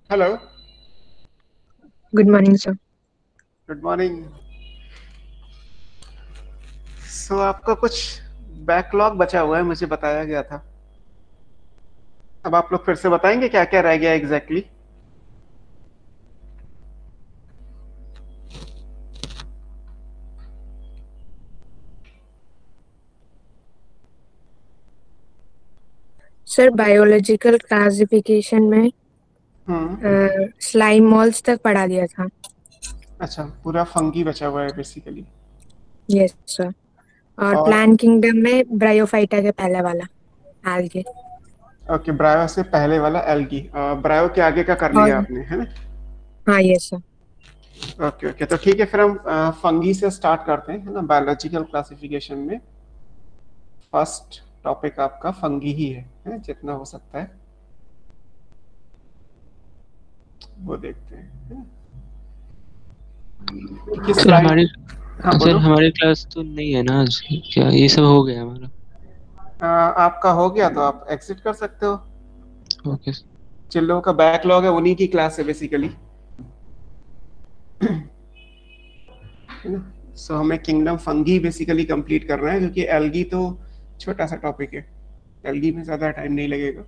Hello. Good morning sir. Good morning. So आपका कुछ backlog बचा हुआ है, मुझे बताया गया था। अब आप लोग फिर से बताएंगे क्या क्या रह गया exactly exactly? Sir biological classification में हम्म। स्लाइम मॉल्स तक पढ़ा दिया था। अच्छा, पूरा फंगी बचा हुआ है बेसिकली। Yes sir. और और प्लांट किंगडम में ब्रायोफाइटा के पहले वाला एल्गे। ओके, ब्रायो से पहले वाला एल्गी, ब्रायो के आगे का कर और लिया आपने, है ना? हाँ यस सर। ओके ओके, तो ठीक है, फिर हम फंगी से स्टार्ट करते हैं, है ना? बायोलॉजिकल क्लासिफिकेशन में फर्स्ट टॉपिक आपका फंगी ही है जितना हो सकता है वो देखते हैं, है ना? किस सर लाइन? हमारी हाँ सर बोलो। हमारी क्लास तो नहीं है ना आज। क्या ये सब हो गया हमारा? आपका हो गया तो आप एग्जिट कर सकते हो। ओके। जिन लोगों का बैकलॉग है उन्हीं की क्लास है बेसिकली, है ना? सो हमें किंगडम फंगी बेसिकली कंप्लीट करना है, क्योंकि एल्गी तो छोटा सा टॉपिक है, एल्गी में ज्यादा टाइम नहीं लगेगा।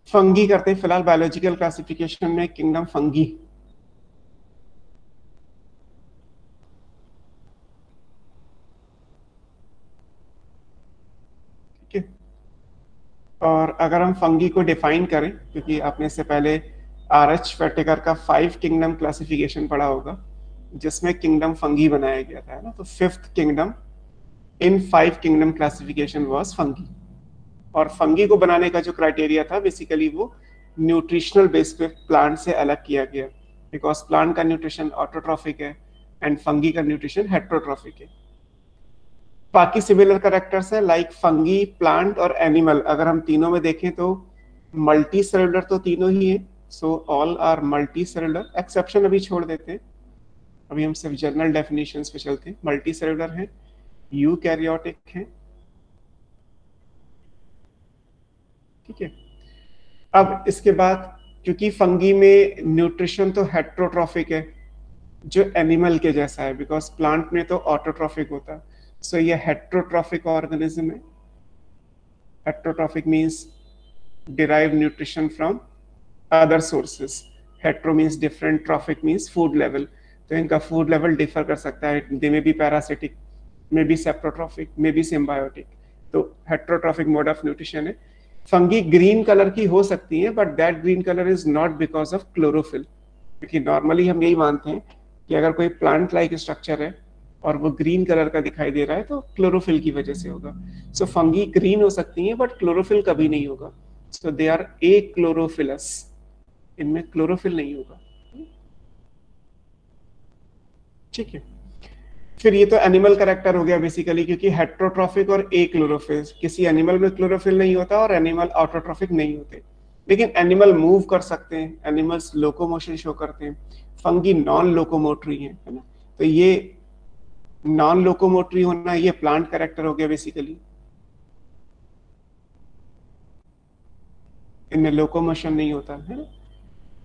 फंगी करते हैं फिलहाल, बायोलॉजिकल क्लासिफिकेशन में किंगडम फंगी। ठीक है। और अगर हम फंगी को डिफाइन करें, क्योंकि आपने इससे पहले आर एच वेटेकर का 5 किंगडम क्लासिफिकेशन पढ़ा होगा, जिसमें किंगडम फंगी बनाया गया था, है ना? तो fifth kingdom in 5 kingdom classification was fungi. और फंगी को बनाने का जो क्राइटेरिया था बेसिकली वो न्यूट्रिशनल बेस पे प्लांट से अलग किया गया, बिकॉज प्लांट का न्यूट्रिशन ऑटोट्रॉफिक है एंड फंगी का न्यूट्रिशन हेट्रोट्रॉफिक है। बाकी सिमिलर करेक्टर्स है लाइक फंगी, प्लांट और एनिमल, अगर हम तीनों में देखें तो मल्टी सेलुलर तो तीनों ही है। So all are multi cellular, exception अभी छोड़ देते हैं, अभी हम सिर्फ जनरल डेफिनेशंस पे चलते हैं। मल्टी सेलुलर है, यूकैरियोटिक है। ठीक है। अब इसके बाद, क्योंकि फंगी में न्यूट्रिशन तो हेट्रोट्रॉफिक है, जो एनिमल के जैसा है, बिकॉज प्लांट में तो ऑटोट्रॉफिक होता है। सो ये हेट्रोट्रॉफिक ऑर्गेनिज्म है। Heterotrophic means derive nutrition from other sources. Hetero means different, trophic means food level. तो इनका फूड लेवल डिफर कर सकता है, they may be parasitic, may be saprotrophic, may be symbiotic. तो हेट्रोट्रॉफिक मोड ऑफ न्यूट्रिशन है। Fungi green colour की हो सकती है, but that green colour is not because of chlorophyll, क्योंकि नॉर्मली हम यही मानते हैं कि अगर कोई प्लांट लाइक स्ट्रक्चर है और वो ग्रीन कलर का दिखाई दे रहा है तो क्लोरोफिल की वजह से होगा। सो फंगी ग्रीन हो सकती है बट क्लोरोफिल कभी नहीं होगा। सो दे आर ए क्लोरोफिलस, इनमें क्लोरोफिल नहीं होगा। ठीक है। फिर ये तो एनिमल करेक्टर हो गया बेसिकली, क्योंकि हेट्रोट्रॉफिक और ए क्लोरोफिल, किसी एनिमल में क्लोरोफिल नहीं होता और एनिमल ऑटोट्रॉफिक नहीं होते। लेकिन एनिमल मूव कर सकते हैं, एनिमल्स लोकोमोशन शो करते हैं। फंगी नॉन लोकोमोटरी है ना? तो ये नॉन लोकोमोटरी होना ये प्लांट करेक्टर हो गया बेसिकली, इनमें लोकोमोशन नहीं होता, है ना?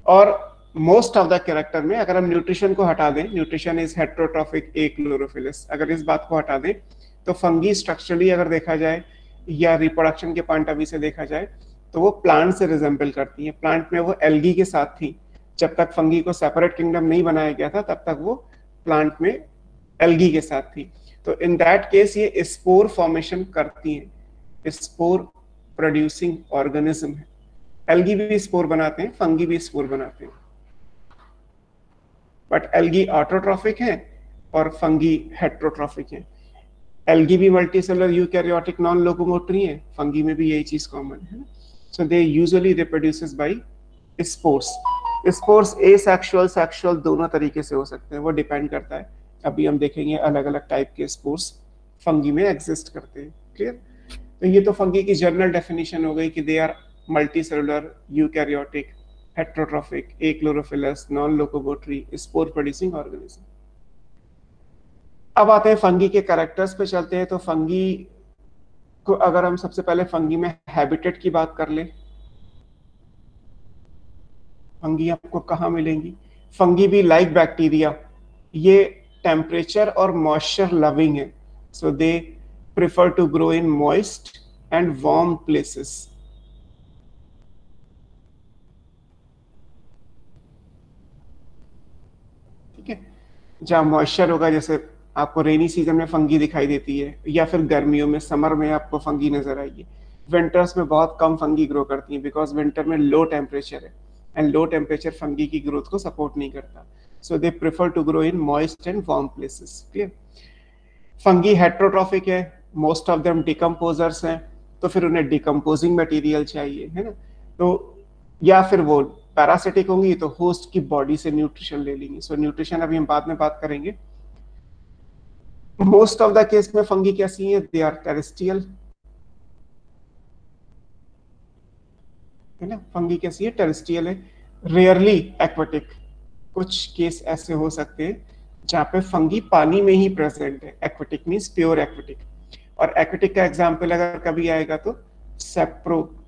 और मोस्ट ऑफ द कैरेक्टर में अगर हम न्यूट्रिशन को हटा दें, nutrition is heterotrophic A chlorophyllous, अगर इस बात को हटा दें तो फंगी स्ट्रक्चरली अगर देखा जाए या रिप्रोडक्शन के पॉइंट ऑफ व्यू से देखा जाए तो वो प्लांट से रिजेंबल करती है। प्लांट में वो एल्गी के साथ थी, जब तक फंगी को सेपरेट किंगडम नहीं बनाया गया था तब तक वो प्लांट में एल्गी के साथ थी। तो इन दैट केस ये स्पोर फॉर्मेशन करती है, स्पोर प्रोड्यूसिंग ऑर्गेनिज्म है। एल्गी भी स्पोर बनाते हैं, फंगी भी स्पोर बनाते हैं, बट एल्गी ऑटोट्रॉफिक है और फंगी हेट्रोट्रॉफिक है। एल्गी भी मल्टीसेलुलर यूकैरियोटिक नॉन लोकोमोटरी है, फंगी में भी यही चीज कॉमन है। So they usually reproduces by spores. Spores asexual sexual दोनों तरीके से हो सकते हैं, वो डिपेंड करता है। अभी हम देखेंगे अलग अलग टाइप के स्पोर्स फंगी में एग्जिस्ट करते हैं। क्लियर? तो ये तो फंगी की जनरल डेफिनेशन हो गई कि they are multicellular eukaryotic heterotrophic achlorophyllous non locomotory spore producing organism. अब आते हैं फंगी के कैरेक्टर्स पे चलते हैं। तो फंगी को अगर हम सबसे पहले फंगी में हैबिटेट की बात कर ले, फंगी आपको कहाँ मिलेंगी? फंगी भी लाइक बैक्टीरिया, ये टेम्परेचर और मॉइस्चर लविंग है, so they prefer to grow in moist and warm places. ठीक है, जहाँ मॉइस्चर होगा, जैसे आपको रेनी सीजन में फंगी दिखाई देती है, या फिर गर्मियों में, समर में आपको फंगी नजर आएगी। विंटर्स में बहुत कम फंगी ग्रो करती है, बिकॉज विंटर में लो टेम्परेचर है, एंड लो टेम्परेचर फंगी की ग्रोथ को सपोर्ट नहीं करता, so they prefer to grow in moist and warm places. Clear? Fungi heterotrophic है, मोस्ट ऑफ देम डिकम्पोजर्स हैं, तो फिर उन्हें डिकम्पोजिंग मटेरियल चाहिए, है ना? तो या फिर वो पैरासिटिक होंगी तो होस्ट की बॉडी से न्यूट्रिशन ले लेंगी। सो न्यूट्रिशन अभी हम बाद में बात करेंगे। मोस्ट ऑफ द केस में फंगी कैसी है? दे आर टेरेस्ट्रियल, है ना? फंगी कैसी है? टेरेस्ट्रियल है, रेयरली एक्वेटिक। कुछ केस ऐसे हो सकते हैं जहाँ पे फंगी पानी में ही प्रेजेंट है। Aquatic means pure aquatic. और एक्वेटिक का एग्जाम्पल अगर कभी आएगा तो सेप्रोलैग्निया,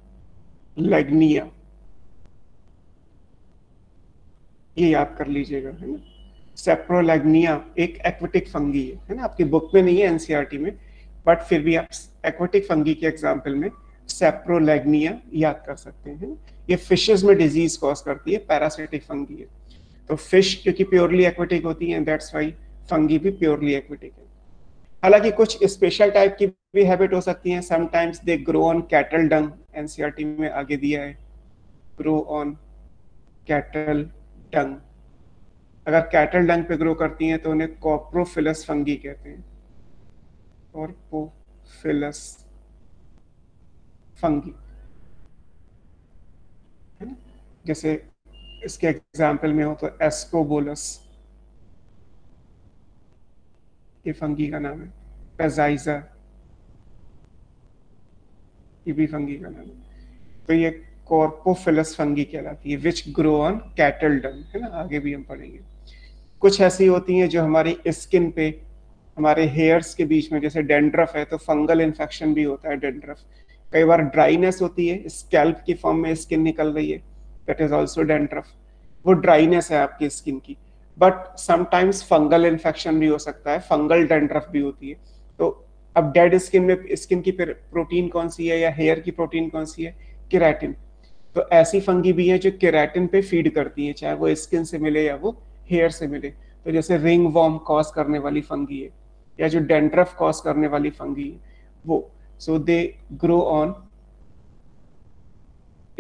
ये याद कर लीजिएगा, है ना? सेप्रोलैग्निया एक एक्वेटिक फंगी है ना? आपकी बुक में नहीं है, एनसीईआरटी में, बट फिर भी आप एक्वेटिक फंगी के एग्जाम्पल में सेप्रोलैग्निया याद कर सकते हैं। ये फिशेस में डिजीज कॉज करती है, पैरासिटिक फंगी है। तो फिश क्योंकि प्योरली एक्वेटिक होती है, दैट्स व्हाई फंगी भी प्योरली एक्वेटिक है। हालांकि कुछ स्पेशल टाइप की भी हैबिट हो सकती है। Sometimes they grow on cattle Dang, NCERT में आगे दिया है, ग्रो ऑन कैटल डंग। अगर कैटल डंग पे ग्रो करती हैं तो उन्हें कॉप्रोफिलस फंगी कहते हैं, कॉप्रोफिलस फंगी, है ना? जैसे इसके एग्जाम्पल में हो तो एस्कोबोलस, ये फंगी का नाम है। पेजाइजा, ये भी फंगी का नाम है। तो ये कॉर्पोफिलस फंगी कहलाती है, विच ग्रो ऑन कैटल डंग, है ना? आगे भी हम पढ़ेंगे। कुछ ऐसी होती हैं जो हमारी स्किन पे, हमारे हेयर्स के बीच में, जैसे डेंड्रफ है तो फंगल इन्फेक्शन भी होता है डेंड्रफ। कई बार ड्राइनेस होती है, स्कैल्प की फॉर्म में स्किन निकल रही है, दैट इज ऑल्सो डेंड्रफ। वो ड्राइनेस है आपकी स्किन की। बट समटाइम्स फंगल इन्फेक्शन भी हो सकता है, फंगल डेंड्रफ भी होती है। तो अब डेड स्किन में स्किन की प्रोटीन कौन सी है, या हेयर की प्रोटीन कौन सी है? केराटिन। तो ऐसी फंगी भी है जो केराटिन पे फीड करती है, चाहे वो स्किन से मिले या वो हेयर से मिले। तो जैसे रिंग वॉर्म कॉज करने वाली फंगी है, या जो डेंड्रफ कॉज करने वाली फंगी है वो। So they grow on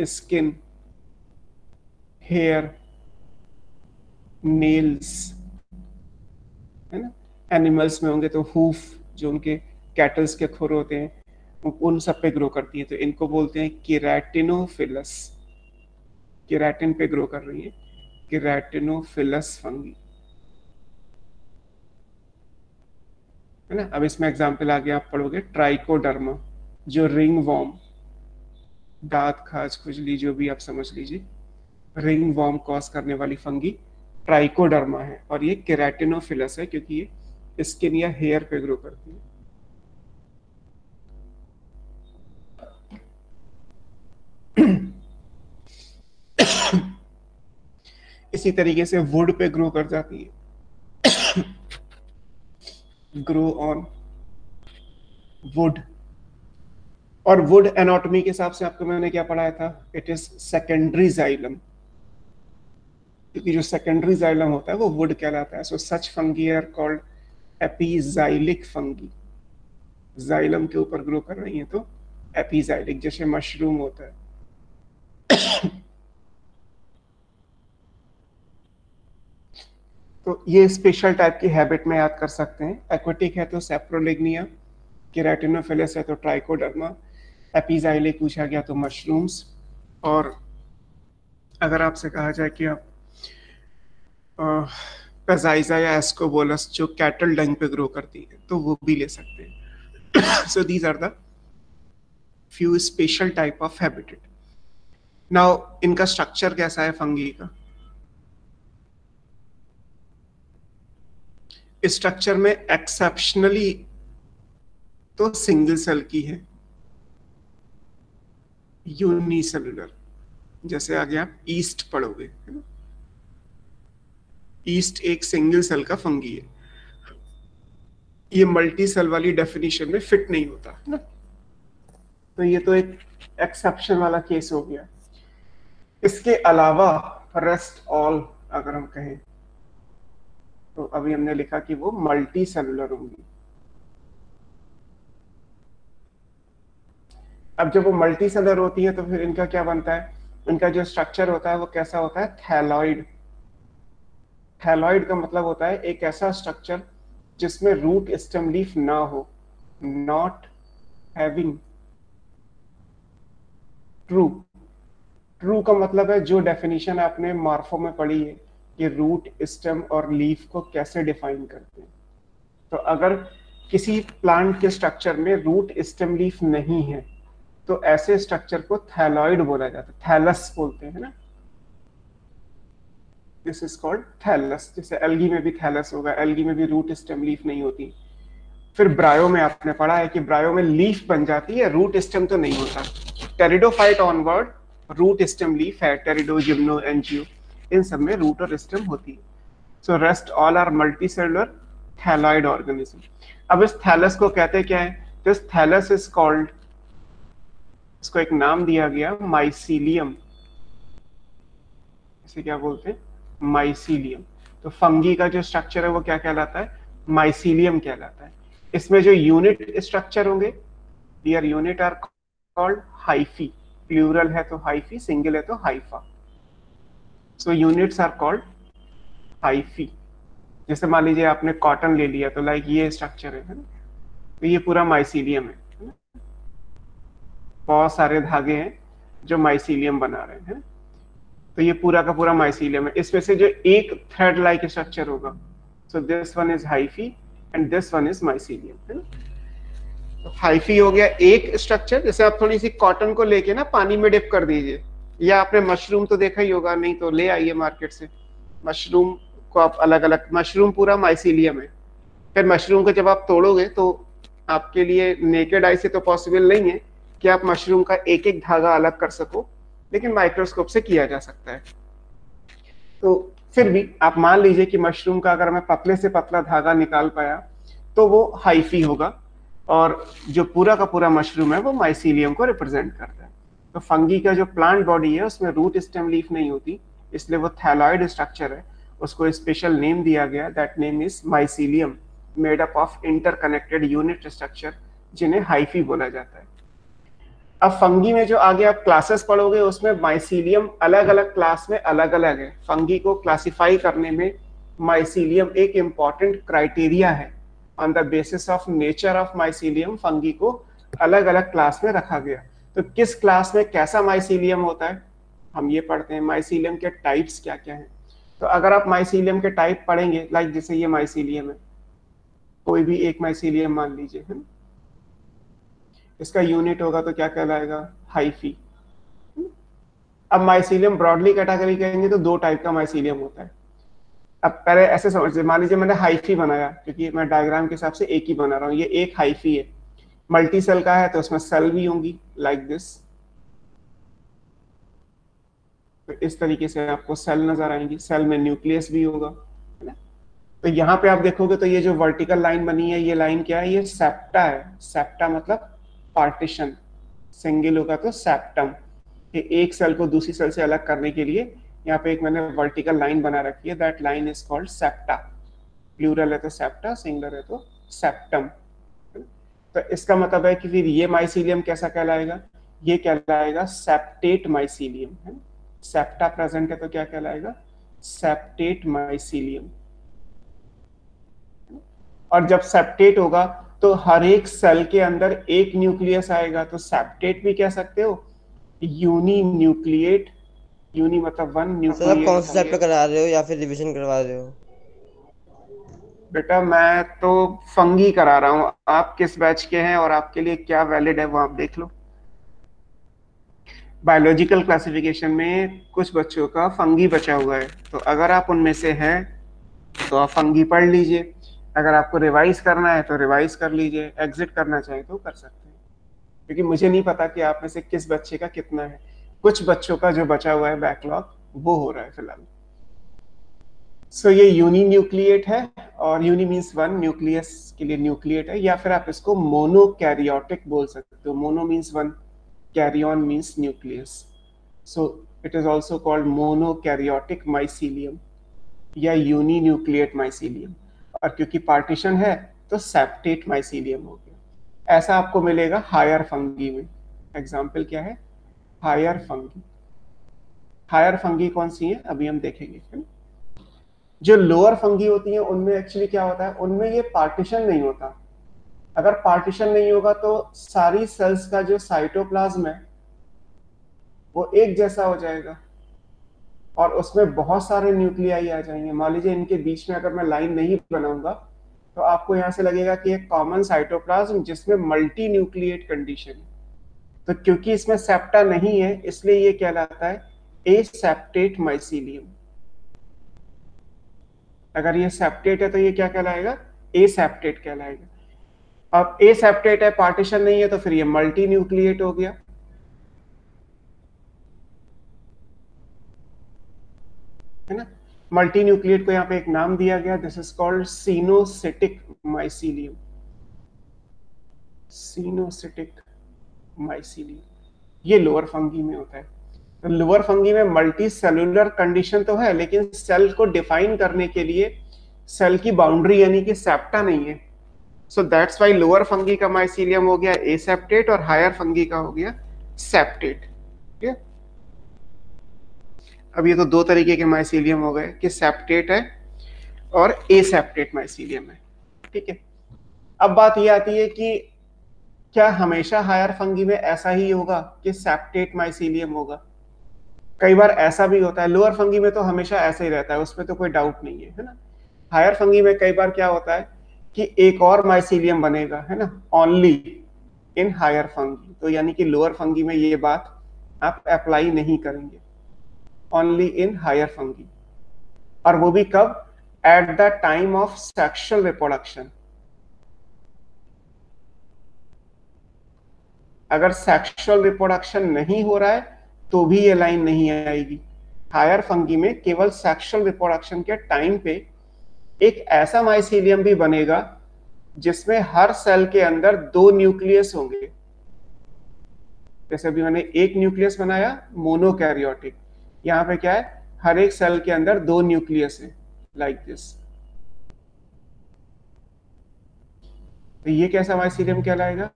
skin, hair, nails, है ना? एनिमल्स में होंगे तो हूफ, जो उनके कैटल्स के खुर होते हैं, उन सब पे ग्रो करती है। तो इनको बोलते हैं केराटिनोफिलस, केराटिन पे ग्रो कर रही है, केराटिनोफिलस फंगी, है ना? अब इसमें एग्जांपल आगे आप पढ़ोगे, ट्राइकोडर्मा, जो रिंग वॉर्म, दांत, खाज, खुजली, जो भी आप समझ लीजिए, रिंग वॉर्म कॉज करने वाली फंगी ट्राइकोडर्मा है। और ये केराटिनोफिलस है क्योंकि ये स्किन या हेयर पे ग्रो करती है। इसी तरीके से वुड पे ग्रो कर जाती है, ग्रो ऑन वुड। और वुड एनाटॉमी के हिसाब से आपको मैंने क्या पढ़ाया था? इट इज सेकेंडरी जाइलम, क्योंकि जो सेकेंडरी जाइलम होता है वो वुड कहलाता है। So such fungi are called epixylic fungi. Xylem के ऊपर ग्रो कर रही है तो एपीजाइलिक, जैसे मशरूम होता है। तो ये स्पेशल टाइप की हैबिट में याद कर सकते हैं। एक्वेटिक है तो सेप्रोलिग्निया, केराटिनोफिलस है तो ट्राइकोडर्मा, एपीजाइलिक पूछा गया तो मशरूम्स। और अगर आपसे कहा जाए कि आप पेजाइजा या एस्कोबोलस, जो कैटल डंग पे ग्रो करती है, तो वो भी ले सकते हैं। So these are the few special type of habitat. Now इनका स्ट्रक्चर कैसा है फंगी का? इस स्ट्रक्चर में एक्सेप्शनली तो सिंगल सेल की है, यूनिसेलुलर, जैसे आगे आप ईस्ट पढ़ोगे, है ना, ईस्ट एक सिंगल सेल का फंगी है, ये मल्टी सेल वाली डेफिनेशन में फिट नहीं होता, है ना। तो ये तो एक एक्सेप्शन वाला केस हो गया। इसके अलावा रेस्ट ऑल अगर हम कहें तो अभी हमने लिखा कि वो मल्टी सेलुलर होंगी। अब जब वो मल्टी सेलुलर होती है तो फिर इनका क्या बनता है, इनका जो स्ट्रक्चर होता है वो कैसा होता है, थैलॉइड। थैलॉइड का मतलब होता है एक ऐसा स्ट्रक्चर जिसमें रूट स्टेम लीफ ना हो, नॉट हैविंग ट्रू। ट्रू का मतलब है जो डेफिनेशन आपने मॉर्फो में पढ़ी है कि रूट स्टेम और लीफ को कैसे डिफाइन करते हैं। तो अगर किसी प्लांट के स्ट्रक्चर में रूट स्टेम लीफ नहीं है तो ऐसे स्ट्रक्चर को थैलॉइड बोला जाता है, थैलस बोलते हैं ना, दिस इज कॉल्ड थैलस। जैसे एल्गी में भी थैलस होगा, एल्गी में भी रूट स्टेम लीफ नहीं होती। फिर ब्रायो में आपने पढ़ा है कि ब्रायो में लीफ बन जाती है, रूट स्टेम तो नहीं होता। Pteridophyte onward root stem leaf है, टेरिडो, जिम्नो, एंजियो, इन सब में रूट और स्टेम होती है। So rest all are multicellular thalloid organism. अब इस थैलस को कहते क्या है, दिस थैलस इज कॉल्ड, इसको एक नाम दिया गया माइसीलियम। इसे क्या बोलते हैं, माइसीलियम। तो फंगी का जो स्ट्रक्चर है वो क्या कहलाता है, माइसीलियम कहलाता है। इसमें जो यूनिट स्ट्रक्चर होंगे, their unit are called hyphae, plural है तो हाइफी, सिंगल है तो hypha. So units are called hyphae. जैसे मान लीजिए आपने कॉटन ले लिया तो लाइक ये स्ट्रक्चर है ना, तो ये पूरा माइसीलियम है ना? बहुत सारे धागे हैं जो माइसीलियम बना रहे हैं, तो ये पूरा का पूरा माइसीलियम है। इसमें से जो एक थ्रेड लाइक स्ट्रक्चर होगा, so this one is hyphae and this one is mycelium, है ना। तो हाइफी हो गया एक स्ट्रक्चर। जैसे आप थोड़ी सी कॉटन को लेके ना पानी में डिप कर दीजिए, या आपने मशरूम तो देखा ही होगा, नहीं तो ले आइए मार्केट से मशरूम को, आप अलग अलग, मशरूम पूरा माइसीलियम है। फिर मशरूम को जब आप तोड़ोगे तो आपके लिए नेकेड आई से तो पॉसिबल नहीं है कि आप मशरूम का एक एक धागा अलग कर सको, लेकिन माइक्रोस्कोप से किया जा सकता है। तो फिर भी आप मान लीजिए कि मशरूम का अगर मैं पतले से पतला धागा निकाल पाया तो वो हाइफी होगा, और जो पूरा का पूरा मशरूम है वो माइसीलियम को रिप्रेजेंट करता है। तो फंगी का जो प्लांट बॉडी है उसमें रूट स्टेम लीफ नहीं होती, इसलिए वो थैलॉइड स्ट्रक्चर है, उसको स्पेशल नेम दिया गया, that name is mycelium, made up of interconnected unit structure, जिन्हें हाइफी बोला जाता है। अब फंगी में जो आगे आप क्लासेस पढ़ोगे उसमें माइसीलियम अलग अलग क्लास में अलग अलग है। फंगी को क्लासिफाई करने में माइसीलियम एक इंपॉर्टेंट क्राइटेरिया है। On the basis of nature of mycelium fungi को अलग अलग क्लास में रखा गया। तो किस क्लास में कैसा माइसीलियम होता है हम ये पढ़ते हैं, माइसीलियम के टाइप्स क्या क्या हैं। तो अगर आप माइसीलियम के टाइप पढ़ेंगे, लाइक जैसे ये माइसीलियम है, कोई भी एक माइसीलियम मान लीजिए, है ना, इसका यूनिट होगा तो क्या कहलाएगा, हाइफी। अब माइसीलियम ब्रॉडली कैटेगरी कहेंगे तो दो टाइप का माइसीलियम होता है। अब पहले ऐसे समझिए, मान लीजिए मैंने हाइफी बनाया, क्योंकि मैं डायग्राम के हिसाब से एक ही बना रहा हूँ, ये एक हाइफी है, मल्टी सेल का है तो उसमें सेल भी होंगी लाइक दिस। तो इस तरीके से आपको सेल नजर आएंगी, सेल में न्यूक्लियस भी होगा, है ना। तो यहाँ पे आप देखोगे तो ये जो वर्टिकल लाइन बनी है, ये लाइन क्या है, ये सेप्टा है। सेप्टा मतलब पार्टीशन, सिंगल होगा तो सेप्टम। ये एक सेल को दूसरी सेल से अलग करने के लिए यहाँ पे एक मैंने वर्टिकल लाइन बना रखी है, that line is called septa. Plural है तो सेप्टा, सिंगुलर है तो सेप्टम। तो इसका मतलब है कि फिर ये माइसीलियम कैसा कहलाएगा, ये कहलाएगा सेप्टेट माइसीलियम, है। सेप्टा प्रेजेंट है तो क्या कहलाएगा, सेप्टेट माइसीलियम। और जब सेप्टेट होगा तो हर एक सेल के अंदर एक न्यूक्लियस आएगा, तो सेप्टेट भी कह सकते हो, यूनी न्यूक्लिएट, यूनी मतलब वन, सर आप कौन सा न्यूक्लिएट। चैप्टर करा रहे हो या फिर रिवीजन करवा रहे हो? बेटा मैं तो फंगी करा रहा हूँ, आप किस बैच के हैं और आपके लिए क्या वैलिड है वो आप देख लो। बायोलॉजिकल क्लासिफिकेशन में कुछ बच्चों का फंगी बचा हुआ है, तो अगर आप उनमें से हैं तो आप फंगी पढ़ लीजिए, अगर आपको रिवाइज करना है तो रिवाइज कर लीजिए, एग्जिट करना चाहे तो कर सकते हैं, क्योंकि मुझे नहीं पता कि आप में से किस बच्चे का कितना है। कुछ बच्चों का जो बचा हुआ है बैकलॉग वो हो रहा है फिलहाल। सो ये यूनिन्यूक्लिएट है, और यूनि मीन्स वन, न्यूक्लियस के लिए न्यूक्लिएट है, या फिर आप इसको मोनोकैरियोटिक बोल सकते हो। Mono means one, karyon means nucleus, so it is also called monokaryotic mycelium या यूनिन्यूक्लिएट माइसीलियम। और क्योंकि पार्टीशन है तो सेप्टेट माइसीलियम हो गया। ऐसा आपको मिलेगा हायर फंगी में। एग्जाम्पल क्या है? Higher fungi. हायर फंगी कौन सी है अभी हम देखेंगे, है ना? जो लोअर फंगी होती हैं उनमें एक्चुअली क्या होता है, उनमें ये पार्टीशन नहीं होता। अगर पार्टीशन नहीं होगा तो सारी सेल्स का जो साइटोप्लाज्म है वो एक जैसा हो जाएगा और उसमें बहुत सारे न्यूक्लियाई आ जाएंगे। मान लीजिए इनके बीच में अगर मैं लाइन नहीं बनाऊंगा तो आपको यहां से लगेगा कि एक कॉमन साइटोप्लाज्म जिसमें मल्टी न्यूक्लिएट कंडीशन है। तो क्योंकि इसमें सेप्टा नहीं है इसलिए ये कहलाता है एसेप्टेट माइसीलियम। अगर ये सेप्टेट है तो ये क्या कहलाएगा? एसेप्टेट कहलाएगा। अब एसेप्टेट है, पार्टीशन नहीं है, तो फिर ये मल्टी न्यूक्लिएट हो गया, है ना? मल्टी न्यूक्लिएट को यहाँ पे एक नाम दिया गया, this is called coenocytic mycelium. Coenocytic mycelium ये लोअर फंगी में होता है। तो लोअर फंगी में मल्टी सेलुलर कंडीशन तो है, लेकिन सेल को डिफाइन करने के लिए सेल की बाउंड्री यानी कि सेप्टा नहीं है। सो दैट्स व्हाई लोअर फंगी का माइसीलियम हो गया एसेप्टेट और हायर फंगी का हो गया सेप्टेट। ठीक है, अब ये तो दो तरीके के माइसीलियम हो गए कि सेप्टेट है और एसेप्टेट माइसीलियम है। ठीक है, अब बात ये आती है कि क्या हमेशा हायर फंगी में ऐसा ही होगा कि सेप्टेट माइसीलियम होगा? कई बार ऐसा भी होता है। लोअर फंगी में तो हमेशा ऐसा ही रहता है, उसमें तो कोई डाउट नहीं है ना। हायर फंगी में कई बार क्या होता है कि एक और माइसीलियम बनेगा, है ना, ओनली इन हायर फंगी। तो यानी कि लोअर फंगी में ये बात आप अप्लाई नहीं करेंगे, ओनली इन हायर फंगी। और वो भी कब? At the time of sexual reproduction. अगर सेक्सुअल रिप्रोडक्शन नहीं हो रहा है तो भी ये लाइन नहीं आएगी। हायर फंगी में केवल सेक्सुअल रिप्रोडक्शन के टाइम पे एक ऐसा माइसीलियम भी बनेगा जिसमें हर सेल के अंदर दो न्यूक्लियस होंगे। जैसे अभी मैंने एक न्यूक्लियस बनाया मोनोकैरियोटिक, यहां पे क्या है, हर एक सेल के अंदर दो न्यूक्लियस है, लाइक दिस। तो ये कैसा माइसीलियम कहलाएगा?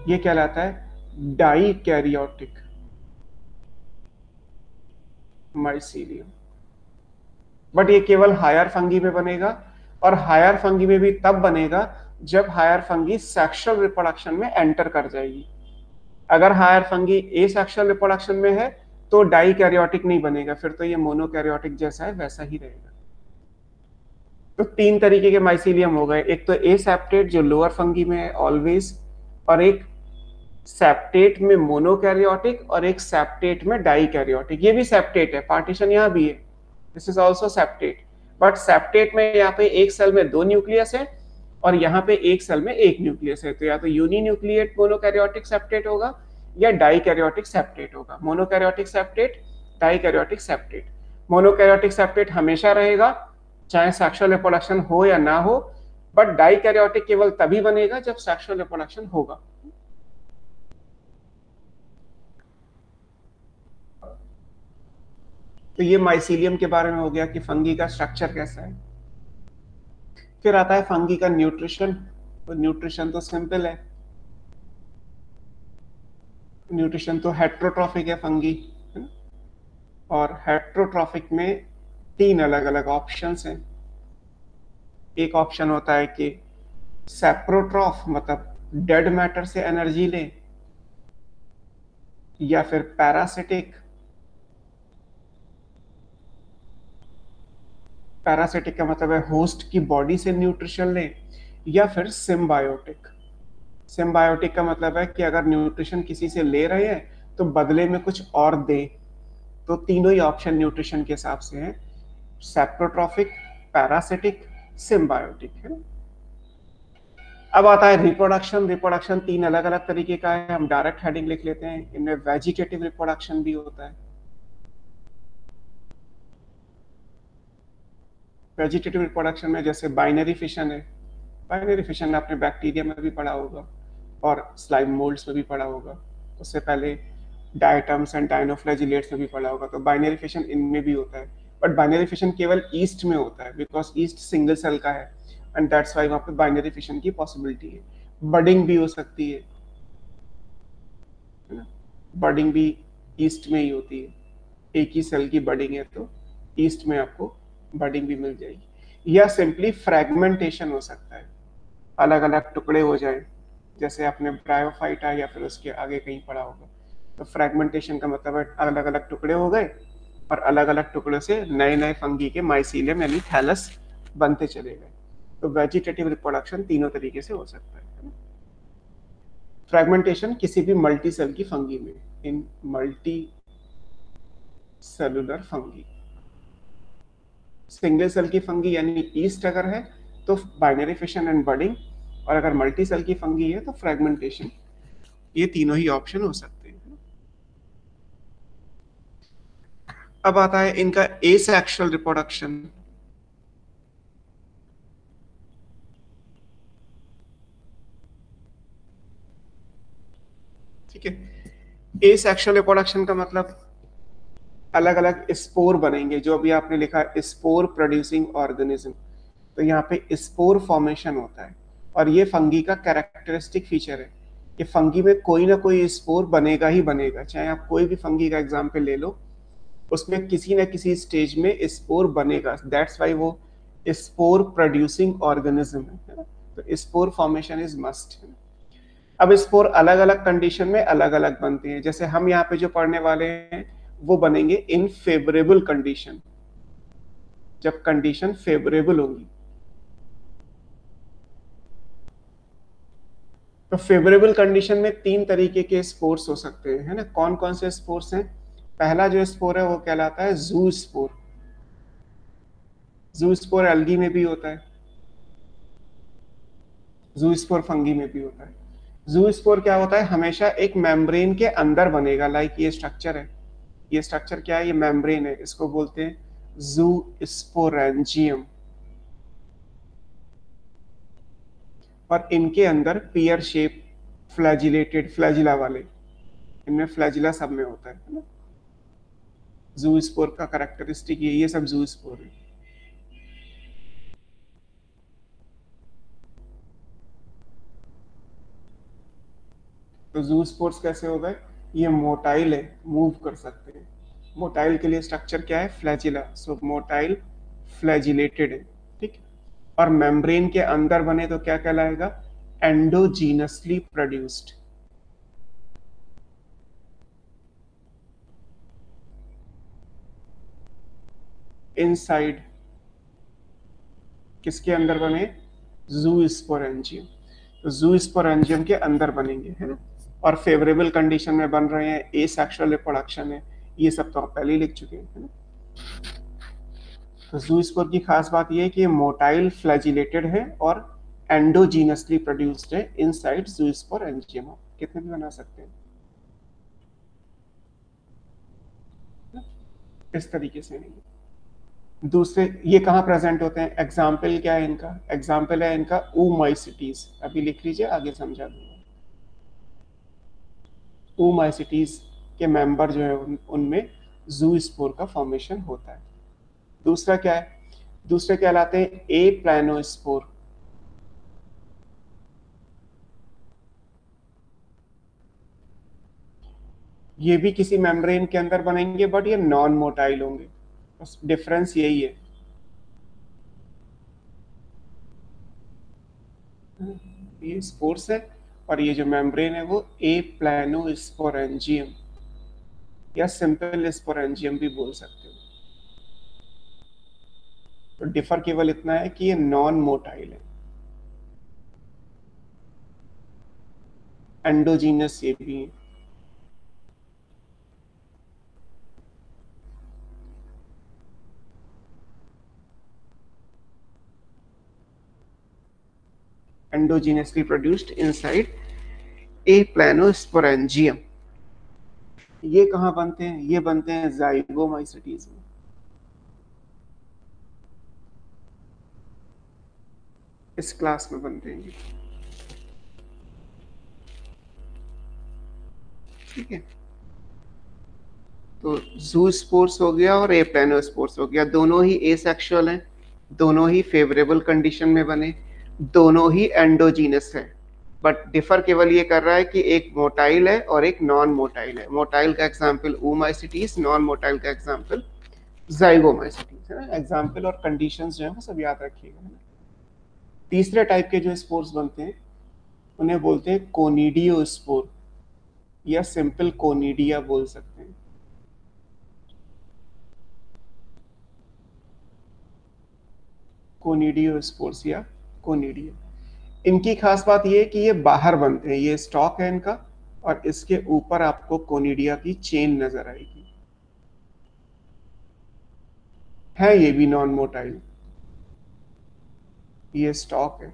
ये कहलाता है डाइकैरियोटिक माइसीलियम। बट ये केवल हायर फंगी में बनेगा, और हायर फंगी में भी तब बनेगा जब हायर फंगी सेक्सुअल रिप्रोडक्शन में एंटर कर जाएगी। अगर हायर फंगी एसेक्सुअल रिप्रोडक्शन में है तो डाइकैरियोटिक नहीं बनेगा, फिर तो ये मोनोकैरियोटिक जैसा है वैसा ही रहेगा। तो तीन तरीके के माइसीलियम हो गए, एक तो एसेप्टेट जो लोअर फंगी में है ऑलवेज, और एक सेप्टेट में मोनोकैरियोटिक, और एक सेप्टेट में डाइकैरियोटिक। ये भी सेप्टेट है, पार्टीशन यहाँ भी है, this is also septate. But septate में यहाँ पे एक सेल में दो न्यूक्लियस है और यहाँ पे एक सेल में एक न्यूक्लियस है। तो या तो यूनिन्यूक्लिएट मोनोकैरियोटिक सेप्टेट होगा या डाइकैरियोटिक सेप्टेट होगा। Monokaryotic septate, dikaryotic septate. Monokaryotic septate हमेशा रहेगा चाहे सेक्सुअल रिप्रोडक्शन हो या ना हो, बट डाइकैरियोटिक केवल तभी बनेगा जब सेक्सुअल रिप्रोडक्शन होगा। तो ये माइसीलियम के बारे में हो गया कि फंगी का स्ट्रक्चर कैसा है। फिर आता है फंगी का न्यूट्रिशन। तो न्यूट्रिशन तो सिंपल है, न्यूट्रिशन तो हेट्रोट्रॉफिक है फंगी, है ना? और हेट्रोट्रॉफिक में तीन अलग अलग ऑप्शंस हैं। एक ऑप्शन होता है कि सेप्रोट्रॉफ, मतलब डेड मैटर से एनर्जी ले, या फिर पैरासिटिक। पैरासिटिक का मतलब है होस्ट की बॉडी से न्यूट्रिशन ले, या फिर सिम्बायोटिक। सिम्बायोटिक का मतलब है कि अगर न्यूट्रिशन किसी से ले रहे हैं तो बदले में कुछ और दे। तो तीनों ही ऑप्शन न्यूट्रिशन के हिसाब से हैं, सेप्रोट्रॉफिक, पैरासिटिक, सिम्बायोटिक, है ना? अब आता है रिप्रोडक्शन। रिप्रोडक्शन तीन अलग अलग तरीके का है, हम डायरेक्ट हेडिंग लिख लेते हैं। इनमें वेजिटेटिव रिप्रोडक्शन भी होता है। वेजिटेटिव रिप्रोडक्शन में जैसे बाइनरी फिशन है, बाइनरी फिशन आपने बैक्टीरिया में भी पढ़ा होगा और स्लाइम मोल्ड्स में भी पढ़ा होगा, उससे पहले डायटम्स एंड डायनोफ्लैजिलेट्स में भी पढ़ा होगा। तो बाइनरी फिशन इनमें भी होता है, बट बाइनरी फिशन केवल ईस्ट में होता है बिकॉज ईस्ट सिंगल सेल का है एंड दैट्स वाई वहां पे बाइनरी फिशन की पॉसिबिलिटी है। बडिंग भी हो सकती है ना, बडिंग भी ईस्ट में ही होती है, एक ही सेल की बडिंग है तो ईस्ट में आपको बडिंग भी मिल जाएगी। या सिंपली फ्रेगमेंटेशन हो सकता है, अलग अलग टुकड़े हो जाए, जैसे आपने ब्रायोफाइटा या फिर उसके आगे कहीं पढ़ा होगा। तो फ्रेगमेंटेशन का मतलब है अलग अलग टुकड़े हो गए और अलग अलग टुकड़े से नए नए फंगी के माइसीलियम यानी थैलस बनते चले गए। तो वेजिटेटिव रिप्रोडक्शन तीनों तरीके से हो सकता है ना? फ्रेगमेंटेशन किसी भी मल्टी सेल की फंगी में, in multi cellular fungi. Single cell की फंगी यानी ईस्ट अगर है तो बाइनरी फिशन एंड बडिंग, और अगर मल्टी सेल की फंगी है तो फ्रेगमेंटेशन। ये तीनों ही ऑप्शन हो सकते हैं। अब आता है इनका एसेक्सुअल रिप्रोडक्शन। ठीक है, एसेक्सुअल रिप्रोडक्शन का मतलब अलग अलग स्पोर बनेंगे, जो अभी आपने लिखा स्पोर प्रोड्यूसिंग ऑर्गेनिज्म। तो यहाँ पे स्पोर फॉर्मेशन होता है और ये फंगी का कैरेक्टरिस्टिक फीचर है कि फंगी में कोई ना कोई स्पोर बनेगा ही बनेगा। चाहे आप कोई भी फंगी का एग्जाम्पल ले लो, उसमें किसी ना किसी स्टेज में स्पोर बनेगा। दैट्स वाई वो स्पोर प्रोड्यूसिंग ऑर्गेनिज्म है ना? तो स्पोर फॉर्मेशन इज मस्ट। अब स्पोर अलग अलग कंडीशन में अलग अलग बनते हैं। जैसे हम यहाँ पे जो पढ़ने वाले हैं वो बनेंगे इन फेवरेबल कंडीशन, जब कंडीशन फेवरेबल होगी। तो फेवरेबल कंडीशन में तीन तरीके के स्पोर्स हो सकते हैं, है ना? कौन कौन से स्पोर्स हैं? पहला जो स्पोर है वो कहलाता है जू स्पोर। जू स्पोर एल्गी में भी होता है, जू स्पोर फंगी में भी होता है। जू स्पोर क्या होता है? हमेशा एक मेम्ब्रेन के अंदर बनेगा। लाइक ये स्ट्रक्चर है, ये स्ट्रक्चर क्या है? ये मेम्ब्रेन है, इसको बोलते हैं जू स्पोरेंजियम। और इनके अंदर पियर शेप फ्लैजिलेटेड फ्लैजिला वाले, इनमें फ्लैजिला सब में होता है ना? जू स्पोर का कैरेक्टरिस्टिक ये सब जू स्पोर है। तो जू स्पोर्स कैसे हो गए? ये मोटाइल है, मूव कर सकते हैं। मोटाइल के लिए स्ट्रक्चर क्या है? फ्लैजिला। सो मोटाइल फ्लैजिलेटेड है, ठीक है। और मेम्ब्रेन के अंदर बने तो क्या कहलाएगा? Endogenously produced. इनसाइड किसके अंदर बने? जू स्पोरेंजियम। तो जू स्पोरेंजियम के अंदर बनेंगे, है ना? और फेवरेबल कंडीशन में बन रहे हैं, एसेक्सुअल रिप्रोडक्शन है, ये सब तो आप पहले ही लिख चुके हैं, है ना? तो जू स्पोर की खास बात यह है कि मोटाइल फ्लैजिलेटेड है और एंडोजीनसली प्रोड्यूस्ड है इनसाइड जू स्पोरेंजियम। कितने भी बना सकते हैं इस तरीके से नहीं। दूसरे ये कहाँ प्रेजेंट होते हैं? एग्जाम्पल क्या है इनका? एग्जाम्पल है इनका oomaisites। अभी लिख लीजिए, आगे समझा दूंगा। oomaisites के मेंबर जो है उनमें जू स्पोर का फॉर्मेशन होता है। दूसरा क्या है? दूसरे कहलाते हैं ए प्लानोस्पोर। ये भी किसी मेम्ब्रेन के अंदर बनेंगे बट ये नॉन मोटाइल होंगे, बस डिफरेंस यही है। ये स्पोर्स है और ये जो मेम्ब्रेन है वो ए प्लानोस्पोरेंजियम या सिंपल स्पोरेंजियम भी बोल सकते हो। तो डिफर केवल इतना है कि ये नॉन मोटाइल है। एंडोजीनस ये भी है। endogenously produced inside a planosporangium. ये कहाँ बनते हैं? ये बनते हैं जाइगोमाइसिटीज में। इस क्लास में बनते हैं, ठीक है। तो ज़ूस्पोर्स हो गया और एप्लानोस्पोर्स हो गया, दोनों ही एसेक्सुअल हैं, दोनों ही फेवरेबल कंडीशन में बने, दोनों ही एंडोजीनस है, बट डिफर केवल ये कर रहा है कि एक मोटाइल है और एक नॉन मोटाइल है। मोटाइल का एग्जांपल oomacetes, नॉन मोटाइल का एग्जांपल ज़ाइगोमाइसिटीज, है ना। एग्जांपल और कंडीशंस जो है वो सब याद रखिएगा, है ना। तीसरे टाइप के जो स्पोर्स बनते हैं उन्हें बोलते हैं कोनिडियोस्पोर या सिंपल कोनिडिया बोल सकते हैं। कोनिडियोस्पोर्स या कोनिडिया। इनकी खास बात ये है कि ये बाहर बनते हैं, ये स्टॉक है इनका, और इसके ऊपर आपको कोनिडिया की चेन नजर आएगी। है ये भी नॉन मोटाइल, ये स्टॉक है,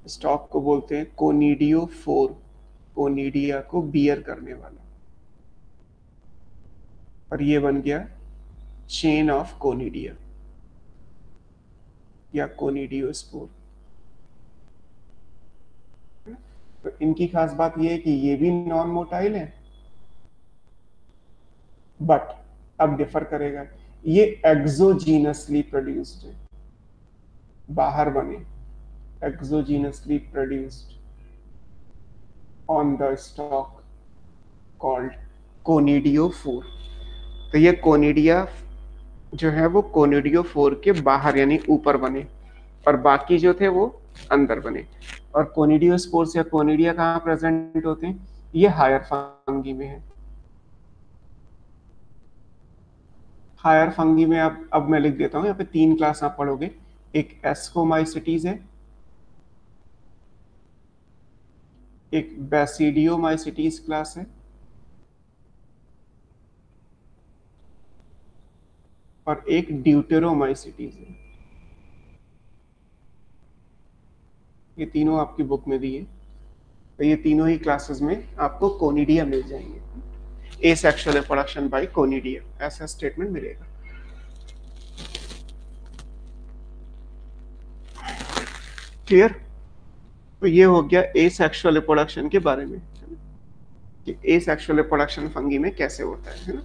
स्टॉक को बोलते हैं कोनिडियोफोर, कोनिडिया को बियर करने वाला, और ये बन गया चेन ऑफ कोनिडिया या कोनिडियोस्पोर। तो इनकी खास बात यह है कि ये भी नॉन मोटाइल है, बट अब डिफर करेगा, ये एक्सोजीनसली प्रोड्यूस्ड है, बाहर बने, exogenously produced on the stock called conidiophore. तो ये कोनिडिया जो है वो कोनिडियोफोर के बाहर यानी ऊपर बने, और बाकी जो थे वो अंदर बने। और कोनिडियोस्पोर्स या कोनिडिया कहाँ प्रेजेंट होते हैं? ये हायर फंगी में है। हायर फंगी में अब मैं लिख देता हूँ, यहाँ पे 3 क्लास आप पढ़ोगे। एक एस्कोमाइसिटीज है, एक बैसिडियोमाइसिटीज क्लास है, और एक ड्यूटेरोमाइसिटीज है। ये तीनों आपकी बुक में दिए, तो ये तीनों ही क्लासेस में आपको कोनिडिया मिल जाएंगे। एसेक्सुअल रिप्रोडक्शन बाय कोनिडिया, ऐसा स्टेटमेंट मिलेगा। क्लियर? तो ये हो गया एसेक्सुअल रिप्रोडक्शन के बारे में, कि एसेक्सुअल रिप्रोडक्शन फंगी में कैसे होता है ना।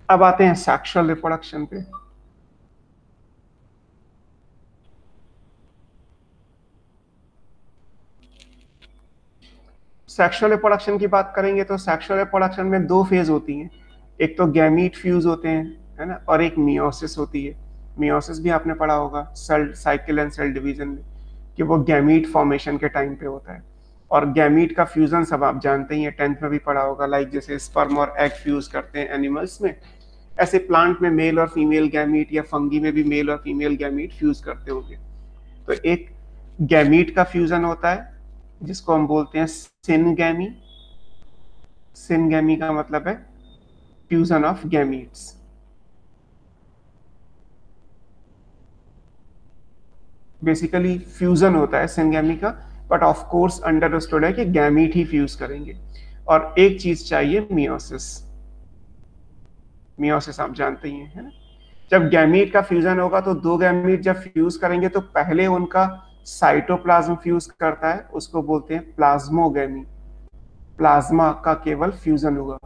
अब आते हैं सेक्सुअल रिप्रोडक्शन पे। सेक्सुअल रिप्रोडक्शन की बात करेंगे तो सेक्सुअल रिप्रोडक्शन में 2 फेज होती हैं। एक तो गैमीट फ्यूज होते हैं, है ना, और एक मियोसिस होती है। मियोसिस भी आपने पढ़ा होगा cell cycle and cell division में, कि वो गैमीट फॉर्मेशन के टाइम पे होता है। और गैमीट का फ्यूजन सब आप जानते ही हैं, 10th में भी पढ़ा होगा। लाइक जैसे स्पर्म और एग फ्यूज करते हैं एनिमल्स में, ऐसे प्लांट में मेल और फीमेल गैमीट, या फंगी में भी मेल और फीमेल गैमीट फ्यूज करते होंगे। तो एक गैमीट का फ्यूजन होता है जिसको हम बोलते हैं सिनगैमी। सिनगैमी का मतलब है fusion of gametes. Basically fusion होता है सिनगैमी का, बट ऑफ कोर्स अंडरस्टूड है कि गैमीट ही फ्यूज करेंगे। और एक चीज चाहिए, मियोसिस। मियोसिस आप जानते ही हैं, है ना। जब गैमीट का फ्यूजन होगा तो 2 गैमीट जब फ्यूज करेंगे तो पहले उनका साइटोप्लाज्म फ्यूज करता है, उसको बोलते हैं प्लाज्मोगैमी। प्लाज्मा का केवल फ्यूजन हुआ,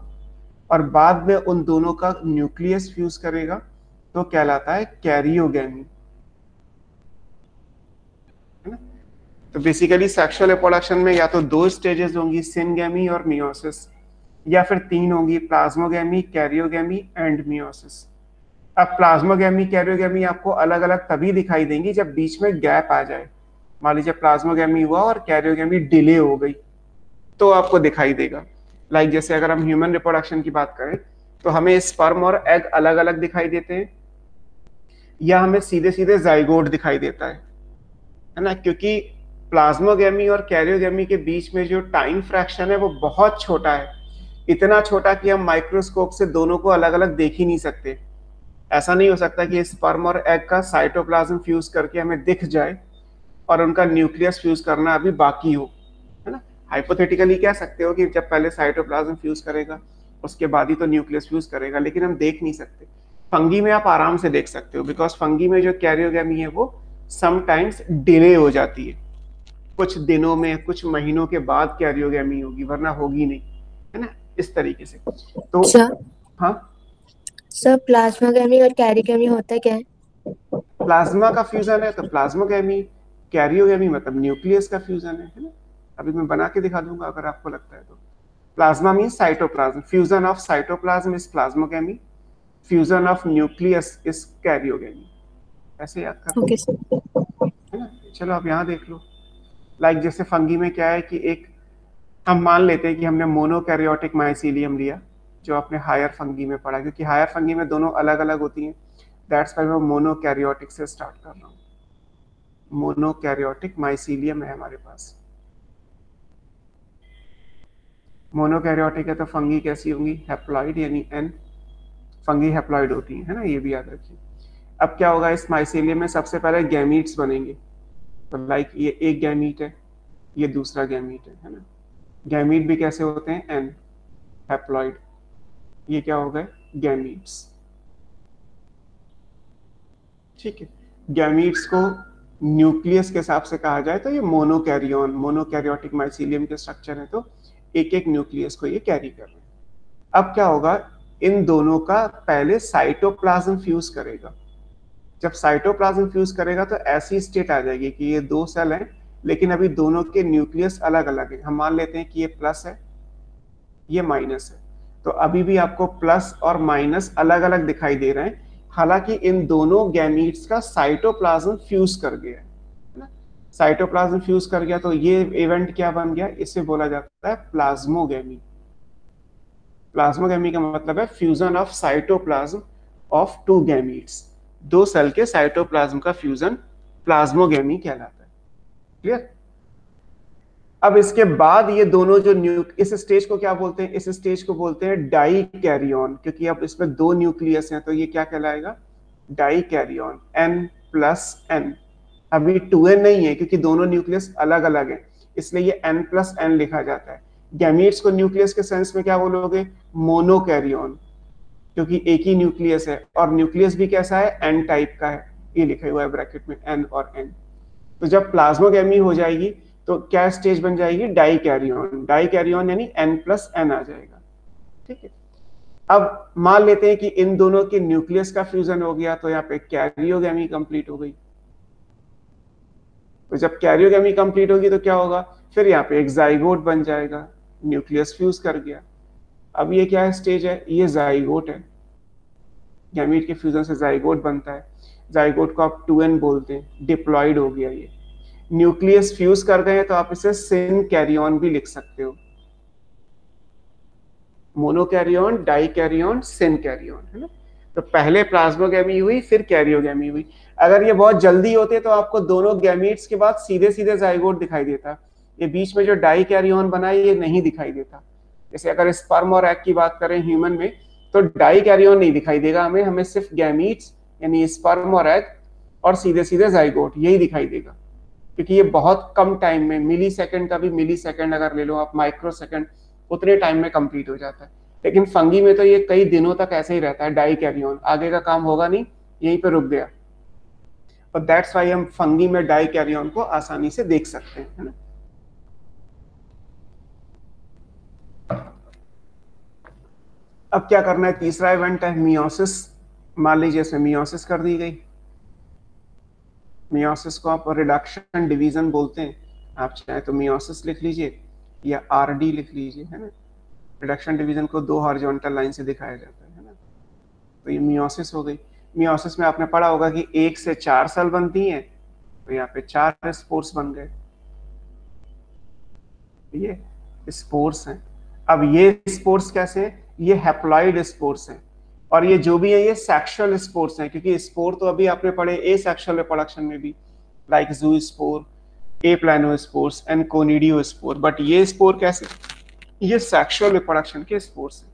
और बाद में उन दोनों का न्यूक्लियस फ्यूज करेगा तो कहलाता है कैरियोगैमी, है ना। तो बेसिकली सेक्सुअल रिप्रोडक्शन में या तो 2 स्टेजेस होंगी, सिनगैमी और मियोसिस, या फिर 3 होंगी, प्लाज्मोगैमी, कैरियोगैमी एंड मियोसिस। अब प्लाज्मोगैमी, कैरियोगैमी आपको अलग अलग तभी दिखाई देंगी जब बीच में गैप आ जाए। मान लीजिए प्लाज्मोगैमी हुआ और कैरियोगैमी डिले हो गई, तो आपको दिखाई देगा। लाइक जैसे अगर हम ह्यूमन रिप्रोडक्शन की बात करें तो हमें स्पर्म और एग अलग अलग दिखाई देते हैं, या हमें सीधे सीधे जाइगोट दिखाई देता है ना, क्योंकि प्लाज्मोगैमी और कैरियोगैमी के बीच में जो टाइम फ्रैक्शन है वो बहुत छोटा है, इतना छोटा कि हम माइक्रोस्कोप से दोनों को अलग अलग देख ही नहीं सकते। ऐसा नहीं हो सकता कि स्पर्म और एग का साइटोप्लाज्म फ्यूज करके हमें दिख जाए और उनका न्यूक्लियस फ्यूज करना अभी बाकी हो, है ना। हाइपोथेटिकली कह सकते हो कि जब पहले साइटोप्लाज्म फ्यूज करेगा उसके बाद ही तो न्यूक्लियस फ्यूज करेगा, लेकिन हम देख नहीं सकते। फंगी में आप आराम से देख सकते हो, बिकॉज फंगी में जो कैरियोगेमी है वो समटाइम्स डिले हो जाती है, कुछ दिनों में कुछ महीनों के बाद कैरियोगेमी होगी, वरना होगी नहीं, है ना, इस तरीके से। तो सर हाँ, सर प्लाज्मागेमी और कैरियोगेमी होता क्या है? प्लाज्मा का फ्यूजन है तो प्लाज्मोगेमी, कैरियोगेमी मतलब न्यूक्लियस का फ्यूजन है ना। अभी मैं बना के दिखा दूंगा अगर आपको लगता है तो। Plasma mean cytoplasm, fusion of cytoplasm is plasmogamy, fusion of nucleus is karyogamy. ऐसे याद कर, ओके सर। है ना। चलो आप यहाँ देख लो, लाइक जैसे फंगी में क्या है कि एक, हम मान लेते हैं कि हमने मोनोकैरियोटिक माइसीलियम लिया, जो आपने हायर फंगी में पढ़ा, क्योंकि हायर फंगी में दोनों अलग अलग होती हैं, दैट्स व्हाई मैं मोनोकैरियोटिक से स्टार्ट कर रहा हूँ। मोनोकैरियोटिक माइसीलियम है हमारे पास। मोनोकैरियोटिक है तो फंगी कैसी होंगी, हैप्लॉइड, यानी एन, फंगी हैप्लॉइड होती है ना, ये भी याद रखिए। अब क्या होगा, इस माइसीलियम में सबसे पहले गैमीट्स बनेंगे, तो लाइक ये एक गैमीट है, ये दूसरा गैमीट है ना। गैमीट भी कैसे होते हैं, एन, हैप्लॉइड, ये क्या हो गए, गैमीट्स। ठीक है, गैमीट्स को न्यूक्लियस के हिसाब से कहा जाए तो ये मोनोकैरियोन, मोनोकैरियोटिक माइसीलियम के स्ट्रक्चर है, तो एक एक न्यूक्लियस को ये कैरी कर रहे हैं। अब क्या होगा, इन दोनों का पहले साइटोप्लाज्म फ्यूज करेगा। जब साइटोप्लाज्म फ्यूज करेगा तो ऐसी स्टेट आ जाएगी कि ये दो सेल हैं, लेकिन अभी दोनों के न्यूक्लियस अलग अलग है। हम मान लेते हैं कि ये प्लस है, ये माइनस है, तो अभी भी आपको प्लस और माइनस अलग अलग दिखाई दे रहे हैं, हालांकि इन दोनों गैमीट्स का साइटोप्लाज्म फ्यूज कर गया है ना। साइटोप्लाज्म फ्यूज कर गया तो ये इवेंट क्या बन गया, इसे बोला जाता है प्लाज्मोगेमी। प्लाज्मोगेमी का मतलब है fusion of cytoplasm of to gametes, दो सेल के साइटोप्लाज्म का फ्यूजन प्लाज्मोगेमी कहलाता है। क्लियर। अब इसके बाद ये दोनों जो इस स्टेज को क्या बोलते हैं, इस स्टेज को बोलते हैं डाई कैरियन, क्योंकि अब इसमें दो न्यूक्लियस हैं तो ये क्या कहलाएगा, dikaryon, n plus n. अभी 2n नहीं है क्योंकि दोनों न्यूक्लियस अलग अलग हैं, इसलिए ये n प्लस एन लिखा जाता है। गैमीट्स को न्यूक्लियस के सेंस में क्या बोलोगे, मोनोकैरियन, क्योंकि एक ही न्यूक्लियस है, और न्यूक्लियस भी कैसा है, n टाइप का है, ये लिखा हुआ है ब्रैकेट में n और n। तो जब प्लाज्मोगेमी हो जाएगी तो क्या स्टेज बन जाएगी, डाई कैरियन, डाई कैरियन यानी n प्लस एन आ जाएगा। ठीक है, अब मान लेते हैं कि इन दोनों के न्यूक्लियस का फ्यूजन हो गया, तो यहाँ पे कैरियोगेमी कंप्लीट हो गई। तो जब कैरियोगेमी कंप्लीट होगी तो क्या होगा, फिर यहाँ पे एक जाइगोट बन जाएगा, न्यूक्लियस फ्यूज कर गया। अब ये क्या स्टेज है, ये जाइगोट है, गैमीट के फ्यूजन से जाइगोट बनता है, जाइगोट को आप 2n बोलते हैं, डिप्लॉइड हो गया ये। न्यूक्लियस फ्यूज कर गए तो आप इसे सिन कैरियन भी लिख सकते हो, मोनोकैरियन, डाई कैरियन, सिन कैरियन, है ना। तो पहले प्लाज्मोगेमी हुई, फिर कैरियोगेमी हुई। अगर ये बहुत जल्दी होते तो आपको दोनों गैमीट्स के बाद सीधे सीधे जाइगोट दिखाई देता, ये बीच में जो डाई कैरियन बना है ये नहीं दिखाई देता। जैसे अगर स्पर्म और एग की बात करें ह्यूमन में, तो डाई कैरियन नहीं दिखाई देगा हमें, हमें सिर्फ गैमीट्स यानी स्पर्म और एग और सीधे सीधे जाइगोट यही दिखाई देगा, क्योंकि ये बहुत कम टाइम में, मिली सेकेंड का भी मिली सेकेंड अगर ले लो आप, माइक्रो सेकेंड, उतने टाइम में कंप्लीट हो जाता है। लेकिन फंगी में तो ये कई दिनों तक ऐसे ही रहता है, डाई कैरियन, आगे का काम होगा नहीं, यहीं पे रुक गया। और दैट्स व्हाई हम फंगी में डाई कैरियन को आसानी से देख सकते हैं, है ना। अब क्या करना है, तीसरा इवेंट है मियोसिस। मान लीजिए इसमें मियोसिस कर दी गई, मियोसिस को आप रिडक्शन डिवीजन बोलते हैं, आप चाहे तो मियोसिस लिख लीजिए या आरडी लिख लीजिए, है ना। रिडक्शन डिवीजन को दो हॉरिजॉन्टल लाइन से दिखाया जाता है ना। तो ये मियोसिस हो गई। मियोसिस में आपने पढ़ा होगा कि 1 से 4 सेल बनती हैं, तो यहाँ पे 4 स्पोर्स बन गए, ये स्पोर्स हैं। अब ये स्पोर्स कैसे हैं, ये हैप्लॉइड स्पोर्स हैं, और ये जो भी है ये सेक्सुअल स्पोर्स हैं, क्योंकि स्पोर तो अभी आपने पढ़े ए सेक्सुअल रिप्रोडक्शन में भी, लाइक ज़ूस्पोर, ए प्लानोस्पोर्स एंड कोनिडियोस्पोर, बट ये स्पोर कैसे, ये सेक्सुअल रिप्रोडक्शन के स्पोर्स हैं।